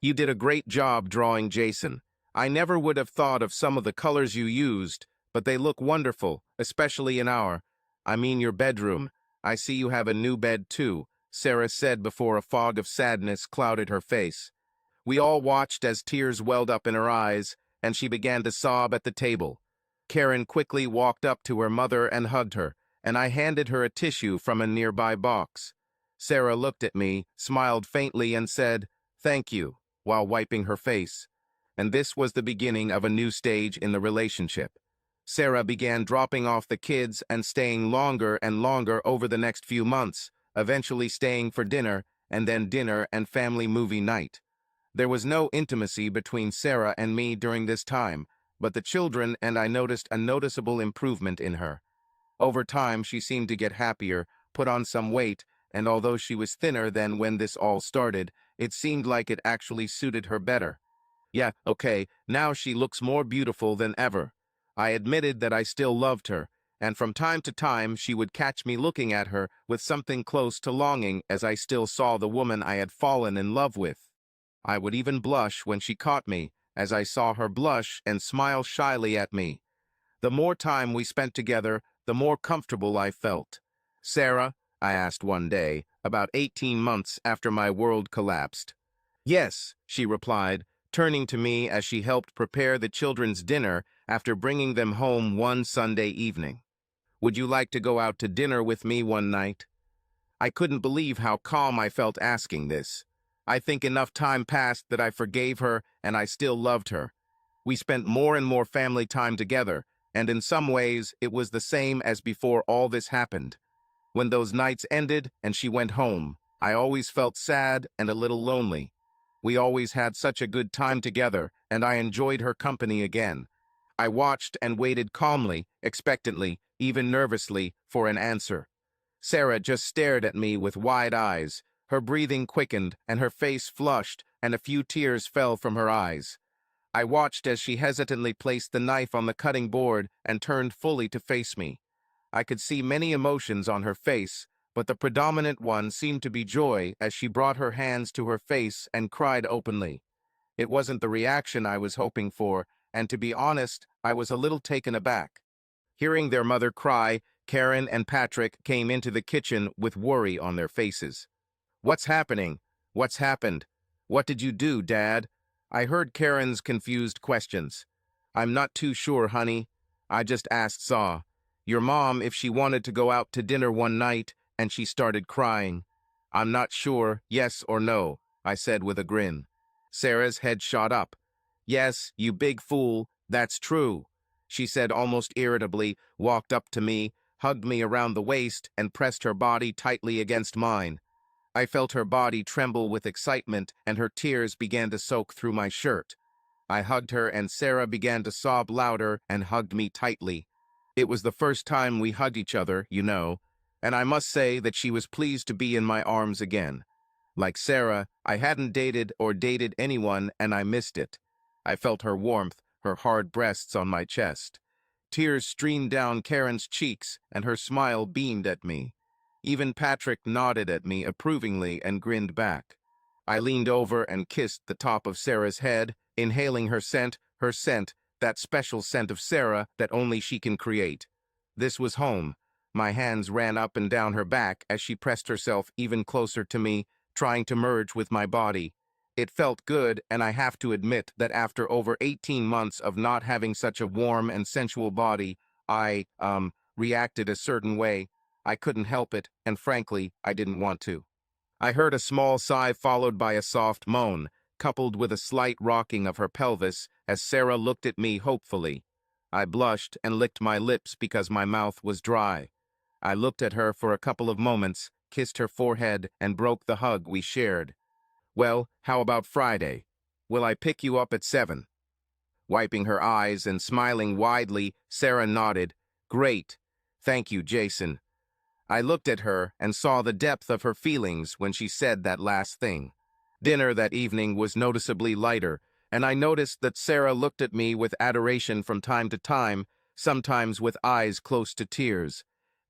You did a great job drawing Jason. I never would have thought of some of the colors you used, but they look wonderful, especially in your bedroom. I see you have a new bed too, Sarah said before a fog of sadness clouded her face. We all watched as tears welled up in her eyes, and she began to sob at the table. Karen quickly walked up to her mother and hugged her, and I handed her a tissue from a nearby box. Sarah looked at me, smiled faintly, and said, "Thank you," while wiping her face. And this was the beginning of a new stage in the relationship. Sarah began dropping off the kids and staying longer and longer over the next few months, eventually staying for dinner, and then dinner and family movie night. There was no intimacy between Sarah and me during this time, but the children and I noticed a noticeable improvement in her. Over time, she seemed to get happier, put on some weight, and although she was thinner than when this all started, it seemed like it actually suited her better. Yeah, okay, now she looks more beautiful than ever. I admitted that I still loved her, and from time to time she would catch me looking at her with something close to longing as I still saw the woman I had fallen in love with. I would even blush when she caught me, as I saw her blush and smile shyly at me. The more time we spent together, the more comfortable I felt. "Sarah?" I asked one day, about 18 months after my world collapsed. "Yes," she replied, turning to me as she helped prepare the children's dinner after bringing them home one Sunday evening. "Would you like to go out to dinner with me one night?" I couldn't believe how calm I felt asking this. I think enough time passed that I forgave her and I still loved her. We spent more and more family time together, and in some ways it was the same as before all this happened. When those nights ended and she went home, I always felt sad and a little lonely. We always had such a good time together, and I enjoyed her company again. I watched and waited calmly, expectantly, even nervously, for an answer. Sarah just stared at me with wide eyes. Her breathing quickened, and her face flushed, and a few tears fell from her eyes. I watched as she hesitantly placed the knife on the cutting board and turned fully to face me. I could see many emotions on her face, but the predominant one seemed to be joy as she brought her hands to her face and cried openly. It wasn't the reaction I was hoping for, and to be honest, I was a little taken aback. Hearing their mother cry, Karen and Patrick came into the kitchen with worry on their faces. "What's happening? What's happened? What did you do, Dad?" I heard Karen's confused questions. "I'm not too sure, honey. I just asked Saw, your mom, if she wanted to go out to dinner one night, and she started crying. I'm not sure, yes or no," I said with a grin. Sarah's head shot up. "Yes, you big fool, that's true," she said almost irritably, walked up to me, hugged me around the waist, and pressed her body tightly against mine. I felt her body tremble with excitement, and her tears began to soak through my shirt. I hugged her, and Sarah began to sob louder and hugged me tightly. It was the first time we hugged each other, you know, and I must say that she was pleased to be in my arms again. Like Sarah, I hadn't dated anyone, and I missed it. I felt her warmth, her hard breasts on my chest. Tears streamed down Karen's cheeks, and her smile beamed at me. Even Patrick nodded at me approvingly and grinned back. I leaned over and kissed the top of Sarah's head, inhaling her scent, that special scent of Sarah that only she can create. This was home. My hands ran up and down her back as she pressed herself even closer to me, trying to merge with my body. It felt good, and I have to admit that after over 18 months of not having such a warm and sensual body, I, reacted a certain way. I couldn't help it, and frankly, I didn't want to. I heard a small sigh followed by a soft moan, coupled with a slight rocking of her pelvis as Sarah looked at me hopefully. I blushed and licked my lips because my mouth was dry. I looked at her for a couple of moments, kissed her forehead, and broke the hug we shared. "Well, how about Friday? Will I pick you up at 7? Wiping her eyes and smiling widely, Sarah nodded. "Great. Thank you, Jason." I looked at her and saw the depth of her feelings when she said that last thing. Dinner that evening was noticeably lighter, and I noticed that Sarah looked at me with adoration from time to time, sometimes with eyes close to tears.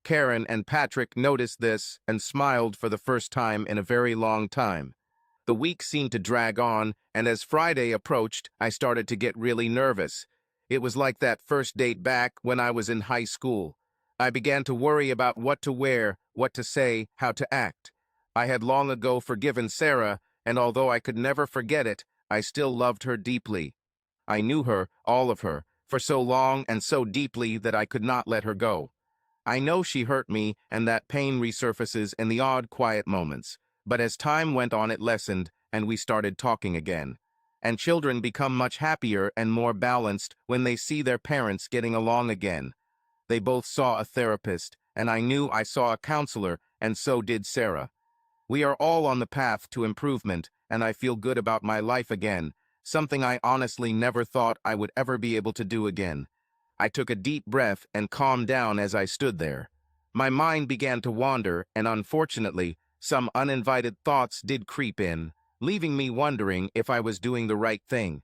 Karen and Patrick noticed this and smiled for the first time in a very long time. The week seemed to drag on, and as Friday approached, I started to get really nervous. It was like that first date back when I was in high school. I began to worry about what to wear, what to say, how to act. I had long ago forgiven Sarah, and although I could never forget it, I still loved her deeply. I knew her, all of her, for so long and so deeply that I could not let her go. I know she hurt me, and that pain resurfaces in the odd, quiet moments. But as time went on, it lessened, and we started talking again. And children become much happier and more balanced when they see their parents getting along again. They both saw a therapist, and I knew I saw a counselor, and so did Sarah. We are all on the path to improvement, and I feel good about my life again, something I honestly never thought I would ever be able to do again. I took a deep breath and calmed down as I stood there. My mind began to wander, and unfortunately, some uninvited thoughts did creep in, leaving me wondering if I was doing the right thing.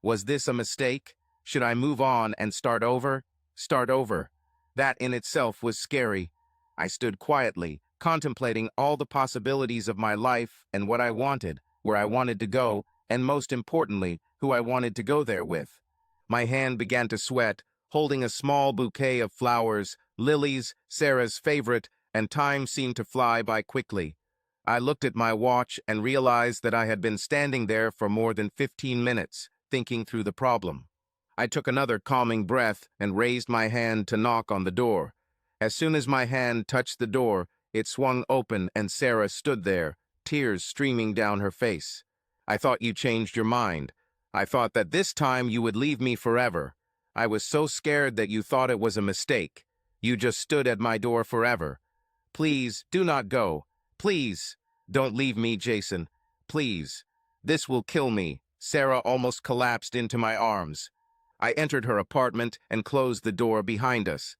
Was this a mistake? Should I move on and start over? Start over. That in itself was scary. I stood quietly, contemplating all the possibilities of my life and what I wanted, where I wanted to go, and most importantly, who I wanted to go there with. My hand began to sweat, holding a small bouquet of flowers, lilies, Sarah's favorite, and time seemed to fly by quickly. I looked at my watch and realized that I had been standing there for more than 15 minutes, thinking through the problem. I took another calming breath and raised my hand to knock on the door. As soon as my hand touched the door, it swung open and Sarah stood there, tears streaming down her face. I thought you changed your mind. I thought that this time you would leave me forever. I was so scared that you thought it was a mistake. You just stood at my door forever. Please, do not go. Please, don't leave me, Jason. Please. This will kill me. Sarah almost collapsed into my arms. I entered her apartment and closed the door behind us.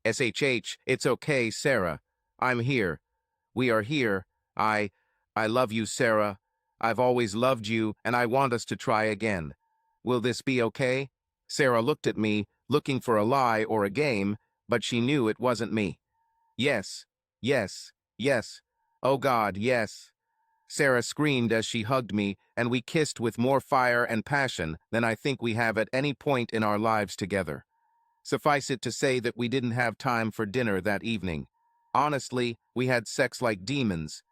SHH, it's okay, Sarah. I'm here. We are here. I love you, Sarah. I've always loved you, and I want us to try again. Will this be okay? Sarah looked at me, looking for a lie or a game, but she knew it wasn't me. Yes, yes, yes. Oh God, yes. Sarah screamed as she hugged me, and we kissed with more fire and passion than I think we have at any point in our lives together. Suffice it to say that we didn't have time for dinner that evening. Honestly, we had sex like demons.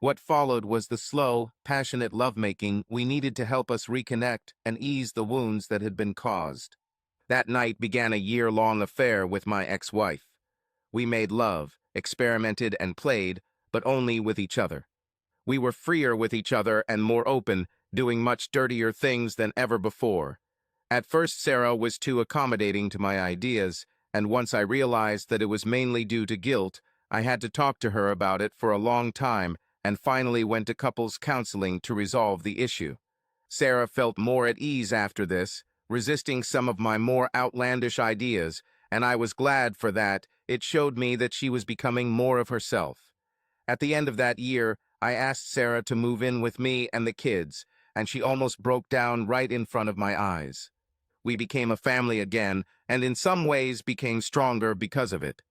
What followed was the slow, passionate lovemaking we needed to help us reconnect and ease the wounds that had been caused. That night began a year-long affair with my ex-wife. We made love, experimented and played, but only with each other. We were freer with each other and more open, doing much dirtier things than ever before. At first, Sarah was too accommodating to my ideas, and once I realized that it was mainly due to guilt, I had to talk to her about it for a long time and finally went to couples counseling to resolve the issue. Sarah felt more at ease after this, resisting some of my more outlandish ideas, and I was glad for that. It showed me that she was becoming more of herself. At the end of that year, I asked Sarah to move in with me and the kids, and she almost broke down right in front of my eyes. We became a family again, and in some ways became stronger because of it.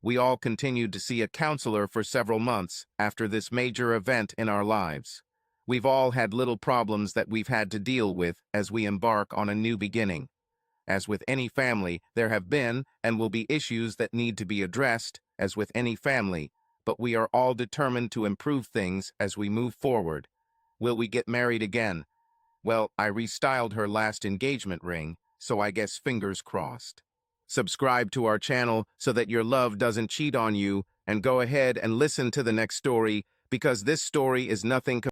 We all continued to see a counselor for several months after this major event in our lives. We've all had little problems that we've had to deal with as we embark on a new beginning. As with any family, there have been and will be issues that need to be addressed, as with any family, but we are all determined to improve things as we move forward. Will we get married again? Well, I restyled her last engagement ring, so I guess fingers crossed. Subscribe to our channel so that your love doesn't cheat on you, and go ahead and listen to the next story, because this story is nothing